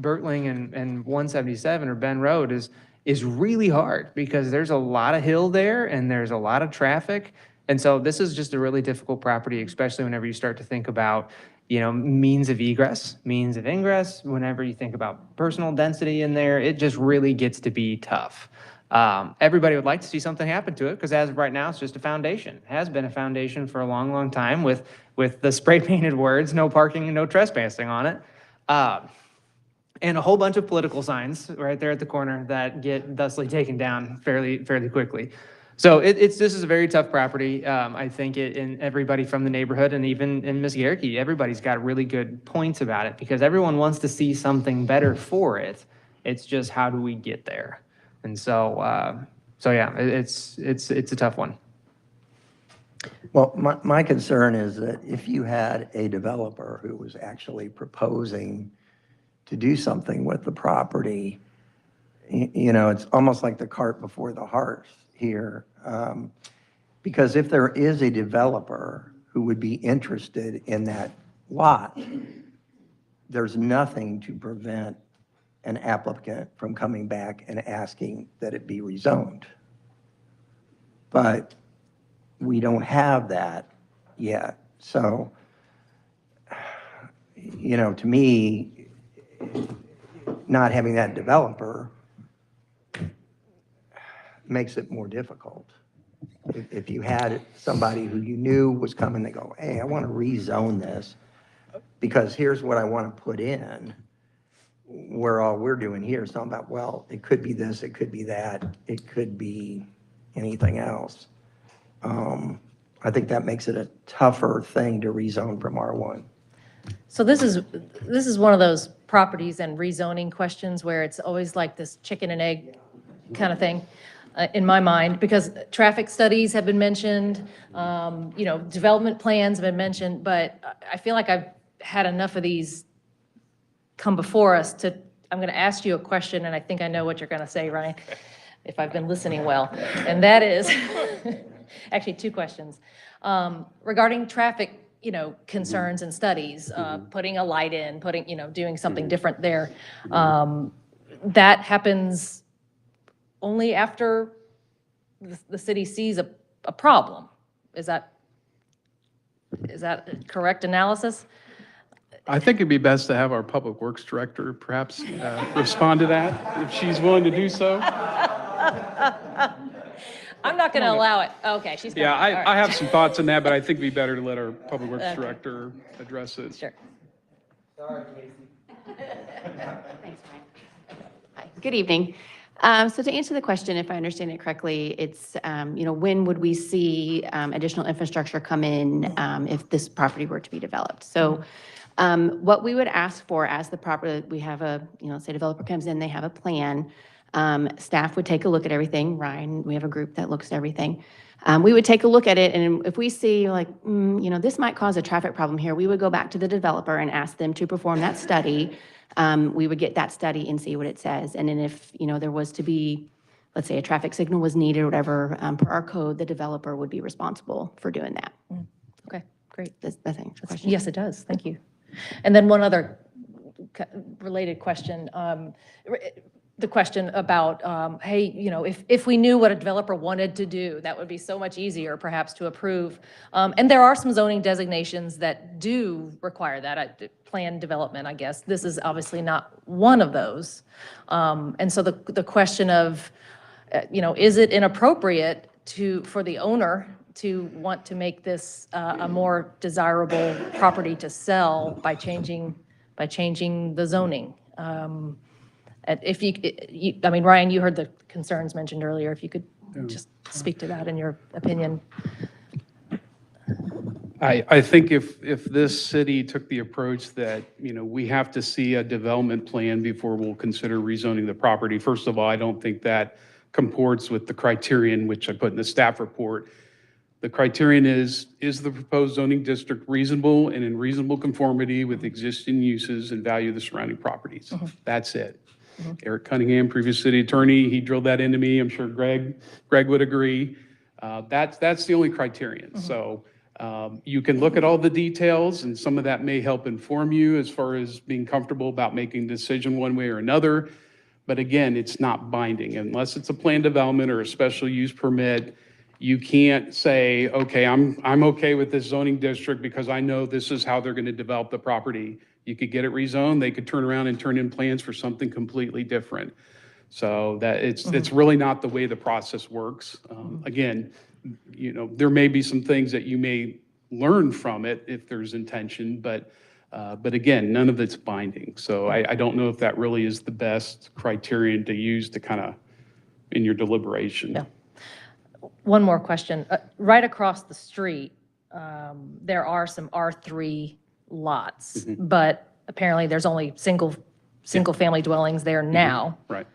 Bertling and 177 or Bend Road is really hard because there's a lot of hill there and there's a lot of traffic. And so this is just a really difficult property, especially whenever you start to think about, means of egress, means of ingress. Whenever you think about personal density in there, it just really gets to be tough. Everybody would like to see something happen to it because as of right now, it's just a foundation. It has been a foundation for a long, long time with the spray painted words, no parking and no trespassing on it. And a whole bunch of political signs right there at the corner that get thusly taken down fairly quickly. So this is a very tough property. I think in everybody from the neighborhood and even in Miss Garricky, everybody's got really good points about it because everyone wants to see something better for it. It's just how do we get there? And so yeah, it's a tough one.
Well, my concern is that if you had a developer who was actually proposing to do something with the property, it's almost like the cart before the horse here. Because if there is a developer who would be interested in that lot, there's nothing to prevent an applicant from coming back and asking that it be rezoned. But we don't have that yet. So, to me, not having that developer makes it more difficult. If you had somebody who you knew was coming to go, hey, I want to rezone this because here's what I want to put in, where all we're doing here is talking about, well, it could be this, it could be that, it could be anything else. I think that makes it a tougher thing to rezone from R1.
So this is one of those properties and rezoning questions where it's always like this chicken and egg kind of thing in my mind, because traffic studies have been mentioned, development plans have been mentioned, but I feel like I've had enough of these come before us I'm going to ask you a question, and I think I know what you're going to say, Ryan, if I've been listening well. And that is, actually 2 questions. Regarding traffic, concerns and studies, putting a light in, doing something different there. That happens only after the city sees a problem. Is that a correct analysis?
I think it'd be best to have our Public Works Director perhaps respond to that, if she's willing to do so.
I'm not going to allow it. Okay, she's coming.
Yeah,
All right.
I have some thoughts on that, but I think it'd be better to let our Public Works
Okay.
Director address it.
Sure.
Good evening. So to answer the question, if I understand it correctly, it's, when would we see additional infrastructure come in if this property were to be developed? So what we would ask for as the property, we have a, say developer comes in, they have a plan. Staff would take a look at everything. Ryan, we have a group that looks at everything. We would take a look at it, and if we see like, this might cause a traffic problem here, we would go back to the developer and ask them to perform that study. We would get that study and see what it says. And then if, there was to be, let's say a traffic signal was needed or whatever, per our code, the developer would be responsible for doing that.
Okay, great.
Does that answer the question?
Yes, it does. Thank you. And then one other related question. The question about, hey, if we knew what a developer wanted to do, that would be so much easier perhaps to approve. And there are some zoning designations that do require that, planned development, I guess. This is obviously not one of those. And so the question of, is it inappropriate for the owner to want to make this a more desirable property to sell by changing the zoning? If I mean, Ryan, you heard the concerns mentioned earlier. If you could just speak to that in your opinion.
I think if this city took the approach that, we have to see a development plan before we'll consider rezoning the property, first of all, I don't think that comports with the criterion which I put in the staff report. The criterion is the proposed zoning district reasonable and in reasonable conformity with existing uses and value of the surrounding properties? That's it. Eric Cunningham, previous city attorney, he drilled that into me. I'm sure Greg would agree. That's the only criterion. So you can look at all the details, and some of that may help inform you as far as being comfortable about making a decision one way or another. But again, it's not binding. Unless it's a planned development or a special use permit, you can't say, okay, I'm okay with this zoning district because I know this is how they're going to develop the property. You could get it rezoned. They could turn around and turn in plans for something completely different. So that it's really not the way the process works. Again, there may be some things that you may learn from it if there's intention, but again, none of it's binding. So I don't know if that really is the best criterion to use to kind of in your deliberation.
Yeah. One more question. Right across the street, there are some R3 lots, but apparently there's only single family dwellings there now.
Right.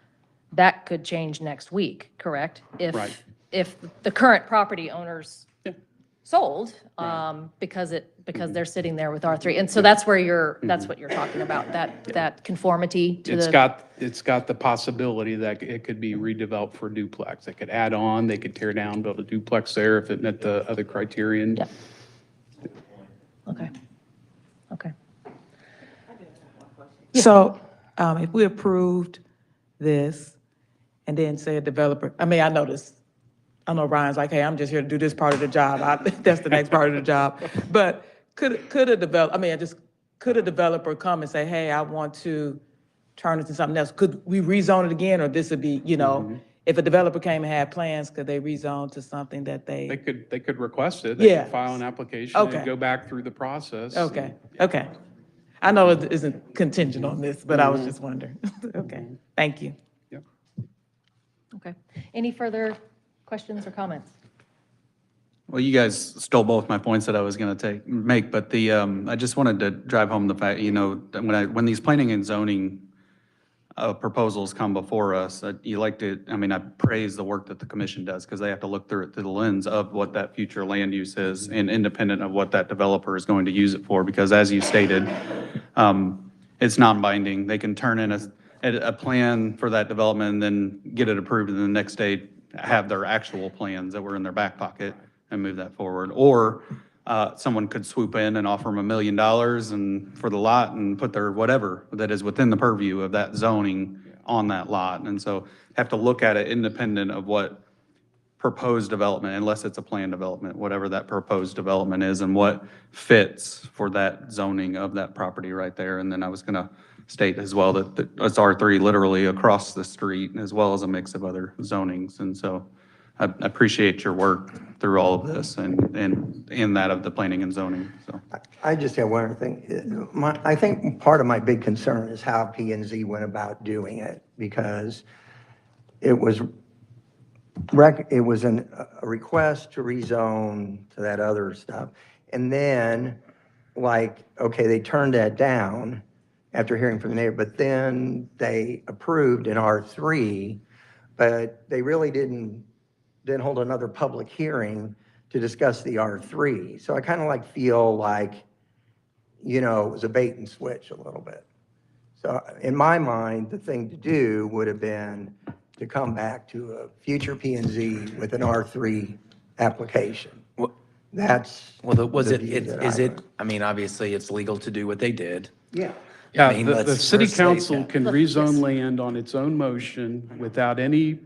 That could change next week, correct?
Right.
If the current property owners sold, because they're sitting there with R3. And so that's where that's what you're talking about, that conformity to
It's got the possibility that it could be redeveloped for duplex. They could add on, they could tear down, build a duplex there if it met the other criterion.
Yeah. Okay.
So if we approved this and then say a developer, I know Ryan's like, hey, I'm just here to do this part of the job. That's the next part of the job. But could a developer come and say, hey, I want to turn it into something else? Could we rezone it again, or this would be, if a developer came and had plans, could they rezone to something that they
could request it. They could file an application
Okay.
and go back through the process.
Okay. I know it isn't contingent on this, but I was just wondering. Okay, thank you.
Okay. Any further questions or comments?
Well, you guys stole both my points that I was going to make, but I just wanted to drive home the fact, when these planning and zoning proposals come before us, I praise the work that the commission does, because they have to look through it through the lens of what that future land use is and independent of what that developer is going to use it for, because as you stated, it's non-binding. They can turn in a plan for that development and then get it approved, and the next day have their actual plans that were in their back pocket and move that forward. Or someone could swoop in and offer them $1 million and for the lot and put their whatever that is within the purview of that zoning on that lot. And so have to look at it independent of what proposed development, unless it's a planned development, whatever that proposed development is and what fits for that zoning of that property right there. And then I was going to state as well that it's R3 literally across the street, as well as a mix of other zonings. And so I appreciate your work through all of this and in that of the planning and zoning. So
I just have one other thing. I think part of my big concern is how P&Z went about doing it, because it was a request to rezone to that other stuff. And then, like, okay, they turned that down after hearing from the neighbor, but then they approved in R3, but they really didn't hold another public hearing to discuss the R3. So I kind of feel like, it was a bait and switch a little bit. So in my mind, the thing to do would have been to come back to a future P and Z with an R3 application. That's.
Was
the
it,
view that
is
I
it,
would.
I mean, obviously, it's legal to do what they did.
Yeah.
Yeah,
I mean,
the
let's
city
first state
council
that.
can rezone land on its own motion without any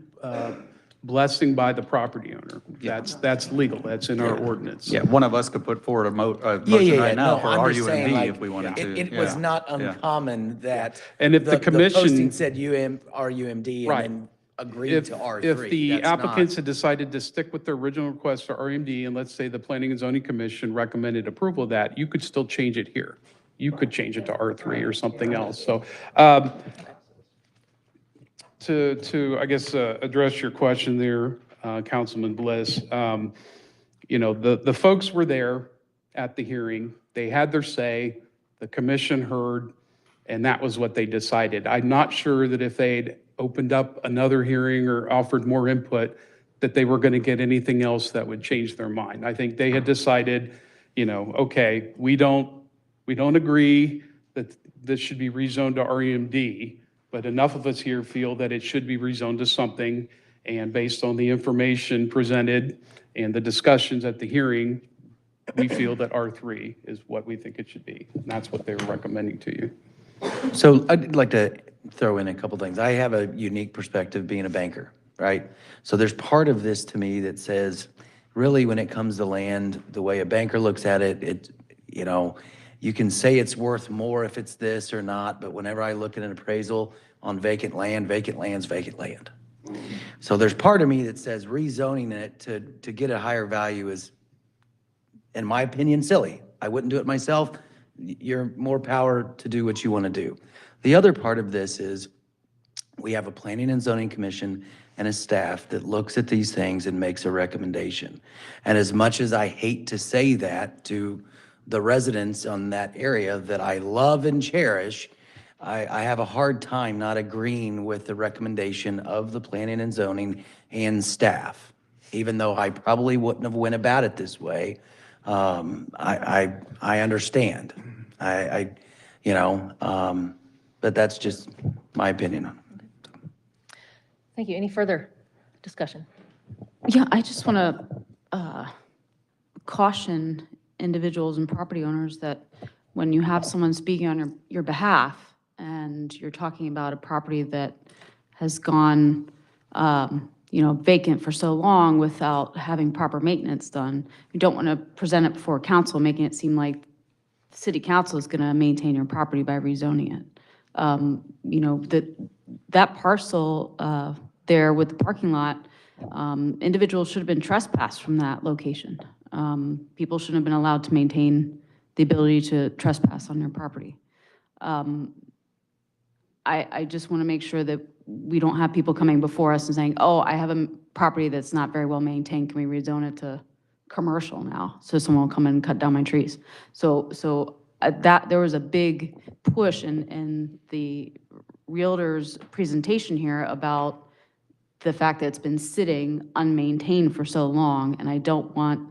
blessing by the property owner. That's legal, that's in our ordinance.
Yeah, one of us could put forward a motion
Yeah,
right now
no,
for
I'm just saying,
RUMD
like,
if we wanted to.
it was
Yeah.
not
Yeah.
uncommon that.
And if the commission-
posting said RUMD
Right.
and then agreed to R3.
If the
That's not-
applicants had decided to stick with their original request for RMD, and let's say the Planning and Zoning Commission recommended approval of that, you could still change it here. You could change it to R3 or something else. So to I guess, address your question there, Councilman Bliss, the folks were there at the hearing. They had their say, the commission heard, and that was what they decided. I'm not sure that if they'd opened up another hearing or offered more input, that they were going to get anything else that would change their mind. I think they had decided, okay, we don't agree that this should be rezoned to REMD, but enough of us here feel that it should be rezoned to something. And based on the information presented and the discussions at the hearing, we feel that R3 is what we think it should be. And that's what they were recommending to you.
So I'd like to throw in a couple things. I have a unique perspective being a banker, right? So there's part of this to me that says, really, when it comes to land, the way a banker looks at it, you can say it's worth more if it's this or not, but whenever I look at an appraisal on vacant land's vacant land. So there's part of me that says rezoning it to get a higher value is, in my opinion, silly. I wouldn't do it myself. You're more power to do what you want to do. The other part of this is we have a Planning and Zoning Commission and a staff that looks at these things and makes a recommendation. And as much as I hate to say that to the residents on that area that I love and cherish, I have a hard time not agreeing with the recommendation of the Planning and Zoning and staff. Even though I probably wouldn't have went about it this way, I understand. But that's just my opinion on it.
Thank you. Any further discussion?
Yeah, I just want to caution individuals and property owners that when you have someone speaking on your behalf and you're talking about a property that has gone, vacant for so long without having proper maintenance done, you don't want to present it before council, making it seem like the city council is going to maintain your property by rezoning it. That parcel there with the parking lot, individuals should have been trespassed from that location. People shouldn't have been allowed to maintain the ability to trespass on their property. I just want to make sure that we don't have people coming before us and saying, oh, I have a property that's not very well maintained. Can we rezone it to commercial now? So someone will come in and cut down my trees. So that there was a big push in the realtor's presentation here about the fact that it's been sitting unmaintained for so long. And I don't want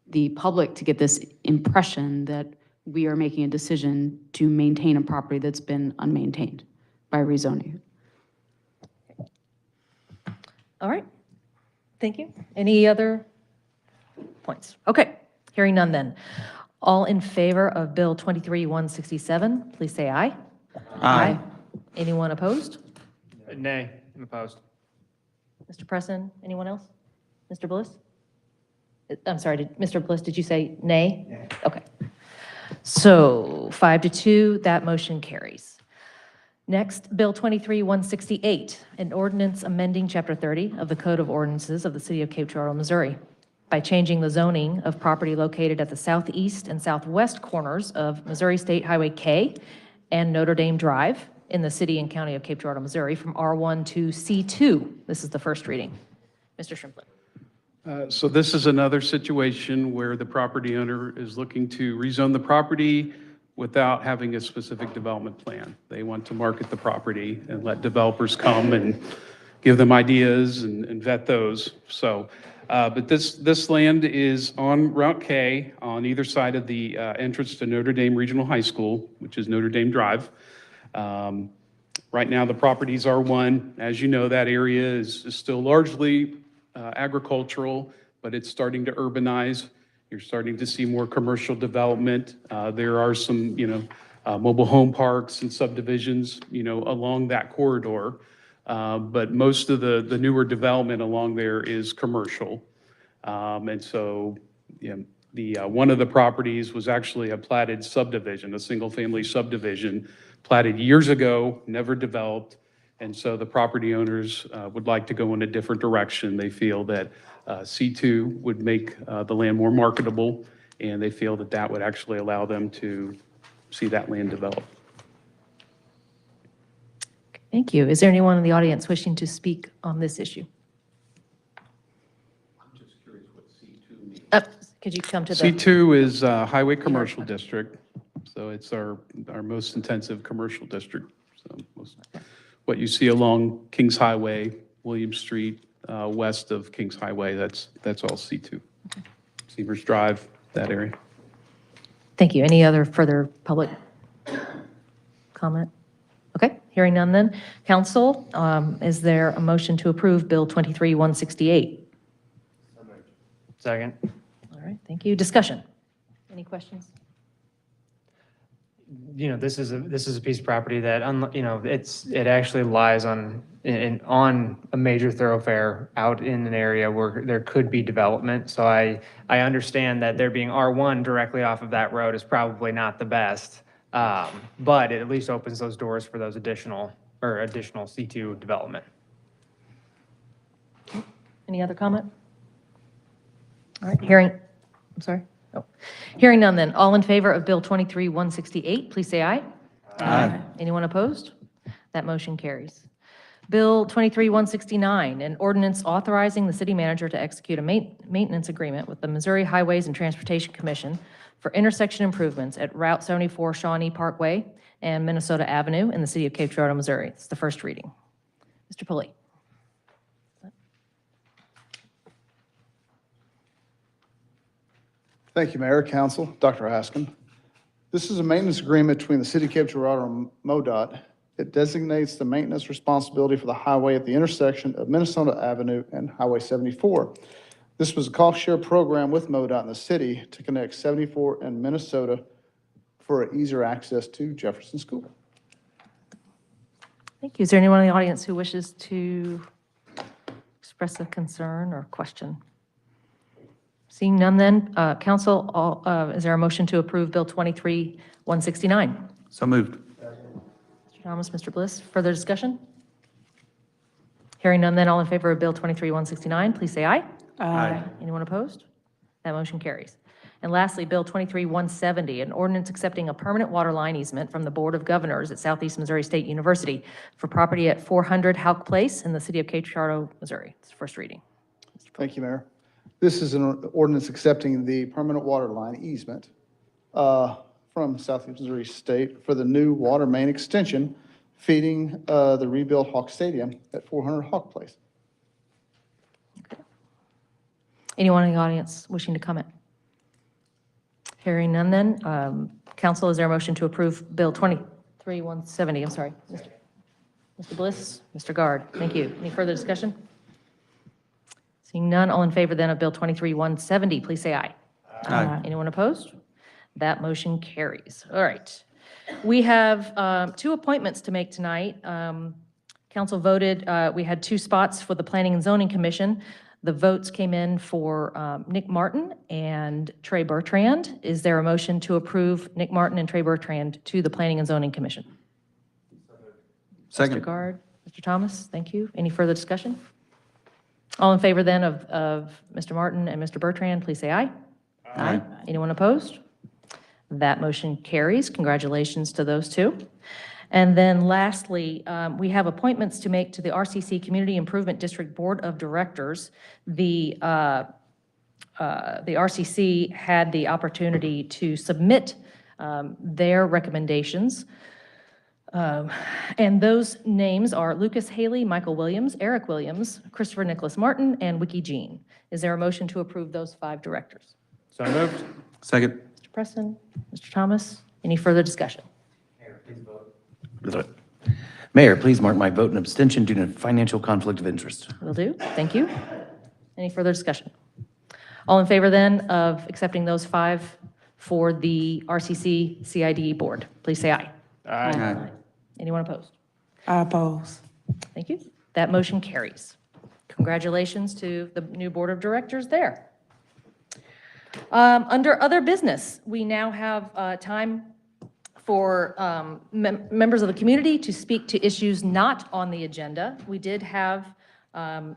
the public to get this impression that we are making a decision to maintain a property that's been unmaintained by rezoning.
All right. Thank you. Any other points? Okay. Hearing none then. All in favor of Bill 23-167, please say aye.
Aye.
Anyone opposed?
Nay, I'm opposed.
Mr. Presson, anyone else? Mr. Bliss? I'm sorry, Mr. Bliss, did you say nay? Nay. Okay. So 5-2, that motion carries. Next, Bill 23-168, an ordinance amending Chapter 30 of the Code of Ordinances of the City of Cape Girardeau, Missouri, by changing the zoning of property located at the southeast and southwest corners of Missouri State Highway K and Notre Dame Drive in the city and county of Cape Girardeau, Missouri, from R1 to C2. This is the first reading. Mr. Shrimplin.
So this is another situation where the property owner is looking to rezone the property without having a specific development plan. They want to market the property and let developers come and give them ideas and vet those. So, but this land is on Route K on either side of the entrance to Notre Dame Regional High School, which is Notre Dame Drive. Right now, the properties are R1. As you know, that area is still largely agricultural, but it's starting to urbanize. You're starting to see more commercial development. There are some, mobile home parks and subdivisions, along that corridor. But most of the newer development along there is commercial. And so, one of the properties was actually a platted subdivision, a single-family subdivision, platted years ago, never developed. And so the property owners would like to go in a different direction. They feel that C2 would make the land more marketable, and they feel that that would actually allow them to see that land develop.
Thank you. Is there anyone in the audience wishing to speak on this issue?
I'm just curious what C2 means.
Could you come to the...
C2 is Highway Commercial District, so it's our most intensive commercial district. So what you see along Kings Highway, William Street, west of Kings Highway, that's all C2. Okay. Seavers Drive, that area.
Thank you. Any other further public comment? Okay, hearing none then. Council, is there a motion to approve Bill 23-168?
Second.
All right, thank you. Discussion? Any questions?
This is a piece of property that, it actually lies on a major thoroughfare out in an area where there could be development. So I understand that there being R1 directly off of that road is probably not the best, but it at least opens those doors for those additional C2 development.
Any other comment? All right, hearing none then. All in favor of Bill 23-168, please say aye. Aye. Anyone opposed? That motion carries. Bill 23-169, an ordinance authorizing the city manager to execute a maintenance agreement with the Missouri Highways and Transportation Commission for intersection improvements at Route 74 Shawnee Parkway and Minnesota Avenue in the city of Cape Girardeau, Missouri. It's the first reading. Mr. Pulley.
Thank you, Mayor, Council, Dr. Haskin. This is a maintenance agreement between the City of Cape Girardeau and MoDOT. It designates the maintenance responsibility for the highway at the intersection of Minnesota Avenue and Highway 74. This was a cost-share program with MoDOT and the city to connect 74 and Minnesota for easier access to Jefferson School.
Thank you. Is there anyone in the audience who wishes to express a concern or question? Seeing none then, Council, is there a motion to approve Bill 23-169?
So moved.
Mr. Thomas, Mr. Bliss, further discussion? Hearing none then, all in favor of Bill 23-169, please say aye.
Aye.
Anyone opposed? That motion carries. And lastly, Bill 23-170, an ordinance accepting a permanent water line easement from the Board of Governors at Southeast Missouri State University for property at 400 Houck Place in the city of Cape Girardeau, Missouri. It's first reading.
Thank you, Mayor. This is an ordinance accepting the permanent water line easement from Southeast Missouri State for the new water main extension feeding the rebuilt Hawk Stadium at 400 Hawk Place.
Anyone in the audience wishing to comment? Hearing none then, Council, is there a motion to approve Bill 23-170? I'm sorry. Mr. Bliss, Mr. Guard, thank you. Any further discussion? Seeing none, all in favor then of Bill 23-170, please say aye.
Aye.
Anyone opposed? That motion carries. All right. We have two appointments to make tonight. Council voted, we had two spots for the Planning and Zoning Commission. The votes came in for Nick Martin and Trey Bertrand. Is there a motion to approve Nick Martin and Trey Bertrand to the Planning and Zoning Commission?
Second.
Mr. Guard, Mr. Thomas, thank you. Any further discussion? All in favor then of Mr. Martin and Mr. Bertrand, please say aye. Aye. Anyone opposed? That motion carries. Congratulations to those two. And then lastly, we have appointments to make to the RCC Community Improvement District Board of Directors. The RCC had the opportunity to submit their recommendations. And those names are Lucas Haley, Michael Williams, Eric Williams, Christopher Nicholas Martin, and Wiki Jean. Is there a motion to approve those 5 directors?
So moved.
Second.
Mr. Preston, Mr. Thomas, any further discussion?
Mayor, please mark my vote an abstention due to financial conflict of interest.
Will do. Thank you. Any further discussion? All in favor then of accepting those 5 for the RCC CID board, please say aye.
Aye.
Anyone opposed?
I oppose.
Thank you. That motion carries. Congratulations to the new board of directors there. Under other business, we now have time for members of the community to speak to issues not on the agenda. We did have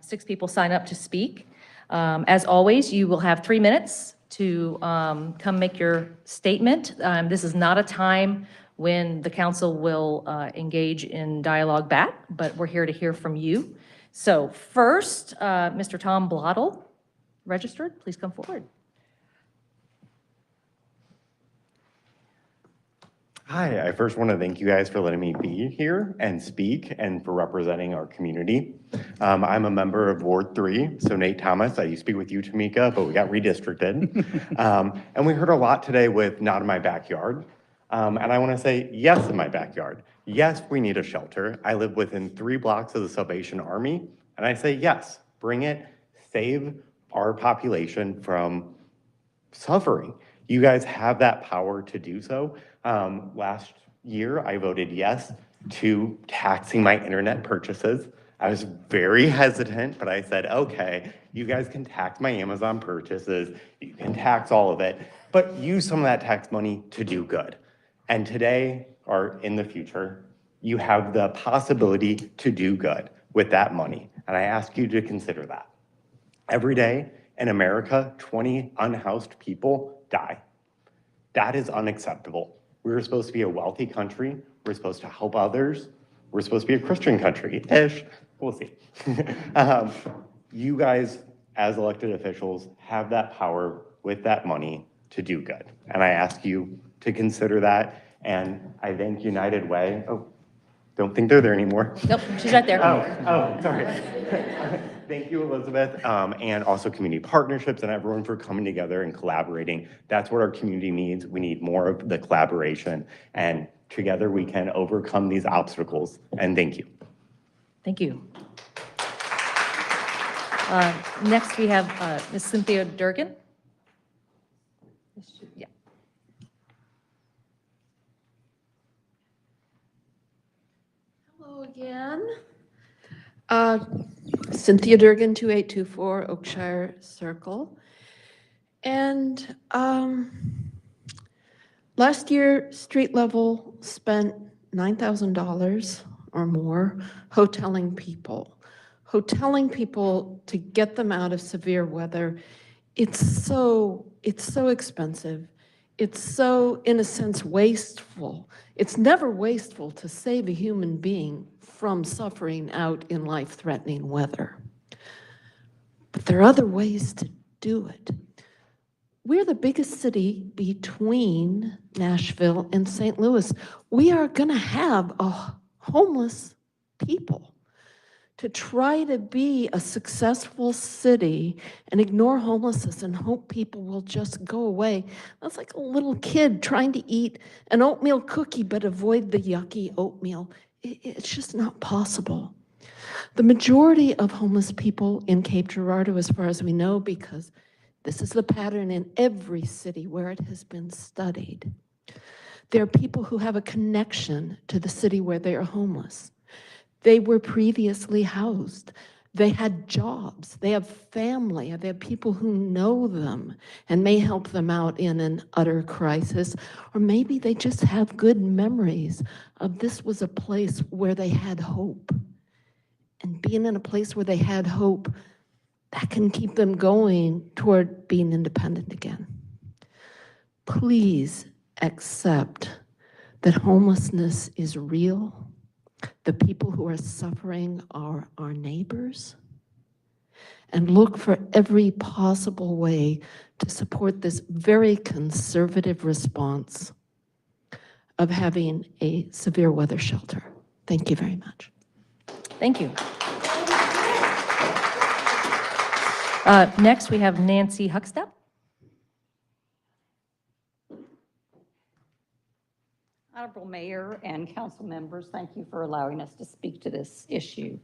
6 people sign up to speak. As always, you will have 3 minutes to come make your statement. This is not a time when the council will engage in dialogue back, but we're here to hear from you. So first, Mr. Tom Blottle, registered, please come forward.
Hi, I first want to thank you guys for letting me be here and speak and for representing our community. I'm a member of Ward 3, so Nate Thomas, I used to be with you, Tameka, but we got redistricted. And we heard a lot today with not in my backyard. And I want to say yes in my backyard. Yes, we need a shelter. I live within 3 blocks of the Salvation Army. And I say yes, bring it, save our population from suffering. You guys have that power to do so. Last year, I voted yes to taxing my internet purchases. I was very hesitant, but I said, okay, you guys can tax my Amazon purchases, you can tax all of it, but use some of that tax money to do good. And today, or in the future, you have the possibility to do good with that money. And I ask you to consider that. Every day in America, 20 unhoused people die. That is unacceptable. We're supposed to be a wealthy country. We're supposed to help others. We're supposed to be a Christian country-ish. We'll see. You guys, as elected officials, have that power with that money to do good. And I ask you to consider that. And I thank United Way. Oh, don't think they're there anymore.
Nope, she's right there.
Oh, sorry. Thank you, Elizabeth, and also community partnerships and everyone for coming together and collaborating. That's what our community needs. We need more of the collaboration, and together we can overcome these obstacles. And thank you.
Thank you. Next, we have Ms. Cynthia Durgan. Yeah.
Hello again. Cynthia Durgan, 2824 Oakshire Circle. And last year, street level spent $9,000 or more hoteling people. Hoteling people to get them out of severe weather. It's so expensive. It's so, in a sense, wasteful. It's never wasteful to save a human being from suffering out in life-threatening weather. But there are other ways to do it. We're the biggest city between Nashville and St. Louis. We are going to have a homeless people. To try to be a successful city and ignore homelessness and hope people will just go away, that's like a little kid trying to eat an oatmeal cookie but avoid the yucky oatmeal. It's just not possible. The majority of homeless people in Cape Girardeau, as far as we know, because this is the pattern in every city where it has been studied, there are people who have a connection to the city where they are homeless. They were previously housed. They had jobs. They have family. They have people who know them and may help them out in an utter crisis. Or maybe they just have good memories of this was a place where they had hope. And being in a place where they had hope, that can keep them going toward being independent again. Please accept that homelessness is real. The people who are suffering are our neighbors. And look for every possible way to support this very conservative response of having a severe weather shelter. Thank you very much.
Thank you. Next, we have Nancy Huckstep.
Honorable Mayor and council members, thank you for allowing us to speak to this issue.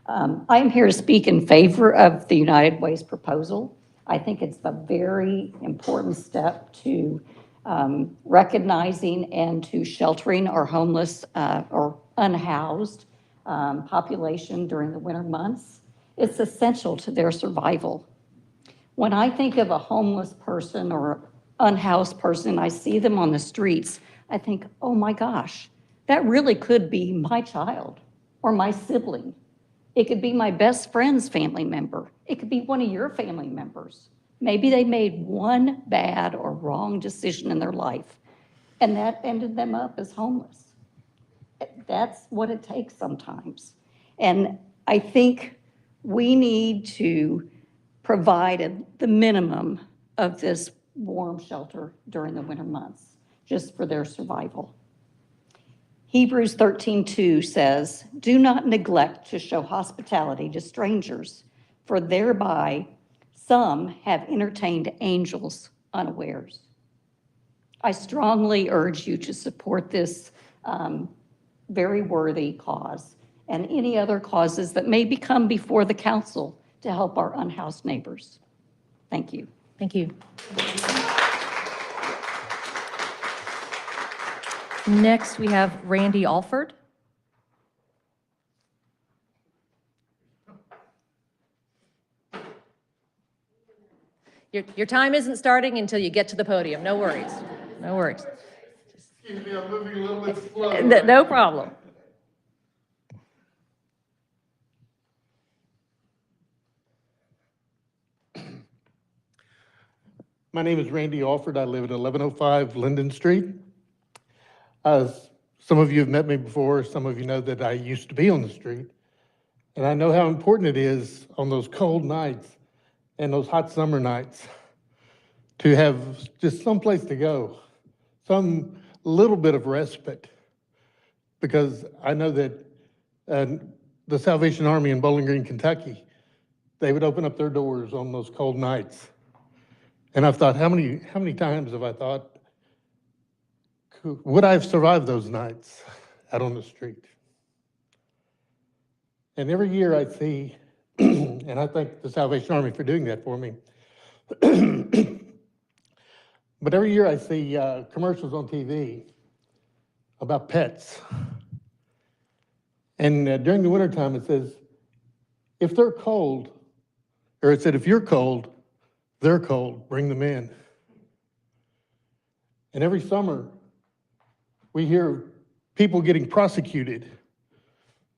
I am here to speak in favor of the United Way's proposal. I think it's a very important step to recognizing and to sheltering our homeless or unhoused population during the winter months. It's essential to their survival. When I think of a homeless person or unhoused person, I see them on the streets, I think, oh my gosh, that really could be my child or my sibling. It could be my best friend's family member. It could be one of your family members. Maybe they made one bad or wrong decision in their life, and that ended them up as homeless. That's what it takes sometimes. And I think we need to provide the minimum of this warm shelter during the winter months, just for their survival. Hebrews 13:2 says, "Do not neglect to show hospitality to strangers, for thereby some have entertained angels unawares." I strongly urge you to support this very worthy cause and any other causes that may become before the council to help our unhoused neighbors. Thank you.
Thank you. Next, we have Randy Alford. Your time isn't starting until you get to the podium. No worries. No worries.
Excuse me, I'm moving a little bit slow.
No problem.
My name is Randy Alford. I live at 1105 Linden Street. Some of you have met me before. Some of you know that I used to be on the street. And I know how important it is on those cold nights and those hot summer nights to have just some place to go, some little bit of respite. Because I know that the Salvation Army in Bowling Green, Kentucky, they would open up their doors on those cold nights. And I've thought, how many times have I thought, would I have survived those nights out on the street? And every year I see, and I thank the Salvation Army for doing that for me, but every year I see commercials on TV about pets. And during the wintertime it says, if they're cold, or it said, if you're cold, they're cold, bring them in. And every summer, we hear people getting prosecuted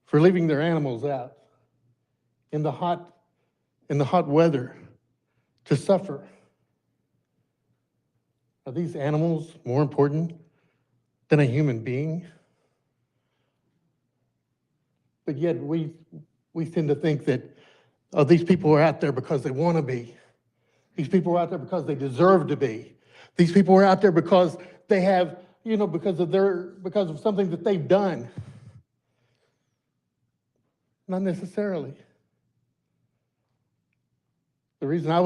for leaving their animals out in the hot weather to suffer. Are these animals more important than a human being? But yet we tend to think that, oh, these people are out there because they want to be. These people are out there because they deserve to be. These people are out there because they have, because of something that they've done. Not necessarily. The reason I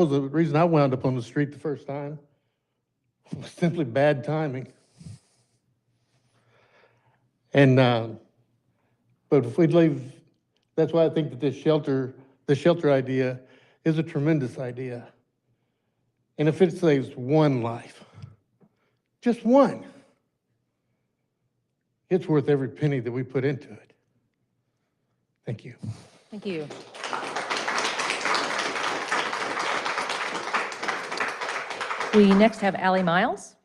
wound up on the street the first time was simply bad timing. And but if we leave, that's why I think that the shelter idea is a tremendous idea. And if it saves one life, just one, it's worth every penny that we put into it. Thank you.
Thank you. We next have Allie Miles.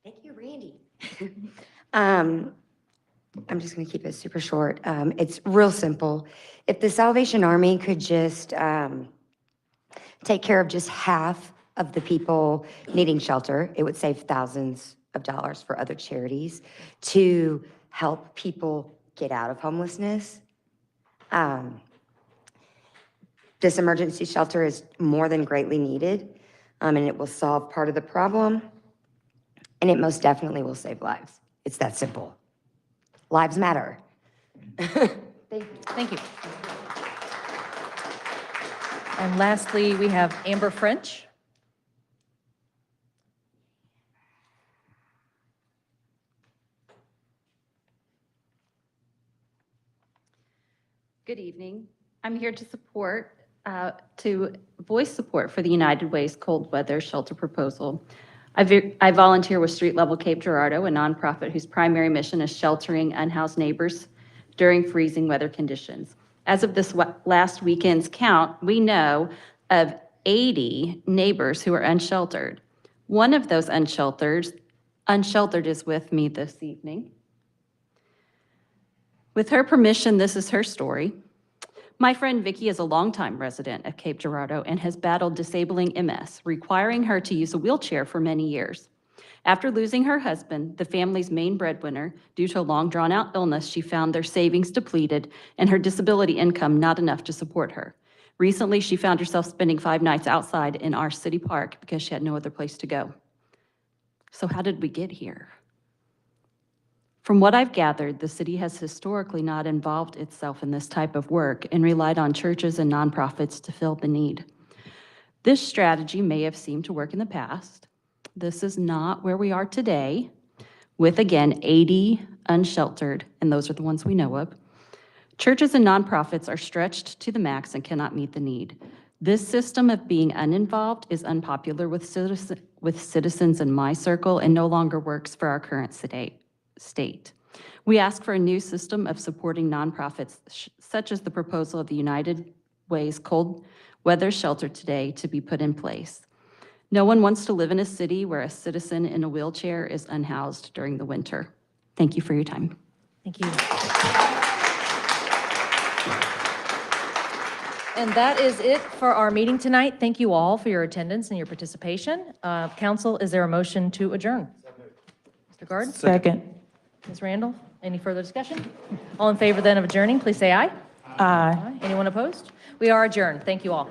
Thank you, Randy. I'm just going to keep it super short. It's real simple. If the Salvation Army could just take care of just half of the people needing shelter. It would save thousands of dollars for other charities to help people get out of homelessness. This emergency shelter is more than greatly needed, and it will solve part of the problem, and it most definitely will save lives. It's that simple. Lives matter. Thank you.
Thank you. And lastly, we have Amber French.
Good evening. I'm here to to voice support for the United Way's cold weather shelter proposal. I volunteer with Street Level Cape Girardeau, a nonprofit whose primary mission is sheltering unhoused neighbors during freezing weather conditions. As of this last weekend's count, we know of 80 neighbors who are unsheltered. One of those unsheltered is with me this evening. With her permission, this is her story. My friend Vicky is a longtime resident of Cape Girardeau and has battled disabling MS, requiring her to use a wheelchair for many years. After losing her husband, the family's main breadwinner, due to a long drawn-out illness, she found their savings depleted and her disability income not enough to support her. Recently, she found herself spending 5 nights outside in our city park because she had no other place to go. So how did we get here? From what I've gathered, the city has historically not involved itself in this type of work and relied on churches and nonprofits to fill the need. This strategy may have seemed to work in the past. This is not where we are today, with again 80 unsheltered, and those are the ones we know of. Churches and nonprofits are stretched to the max and cannot meet the need. This system of being uninvolved is unpopular with citizens in my circle and no longer works for our current state. We ask for a new system of supporting nonprofits, such as the proposal of the United Way's cold weather shelter today, to be put in place. No one wants to live in a city where a citizen in a wheelchair is unhoused during the winter. Thank you for your time.
Thank you. And that is it for our meeting tonight. Thank you all for your attendance and your participation. Council, is there a motion to adjourn? Mr. Guard?
Second.
Ms. Randle, any further discussion? All in favor then of adjourning, please say aye.
Aye.
Anyone opposed? We are adjourned. Thank you all.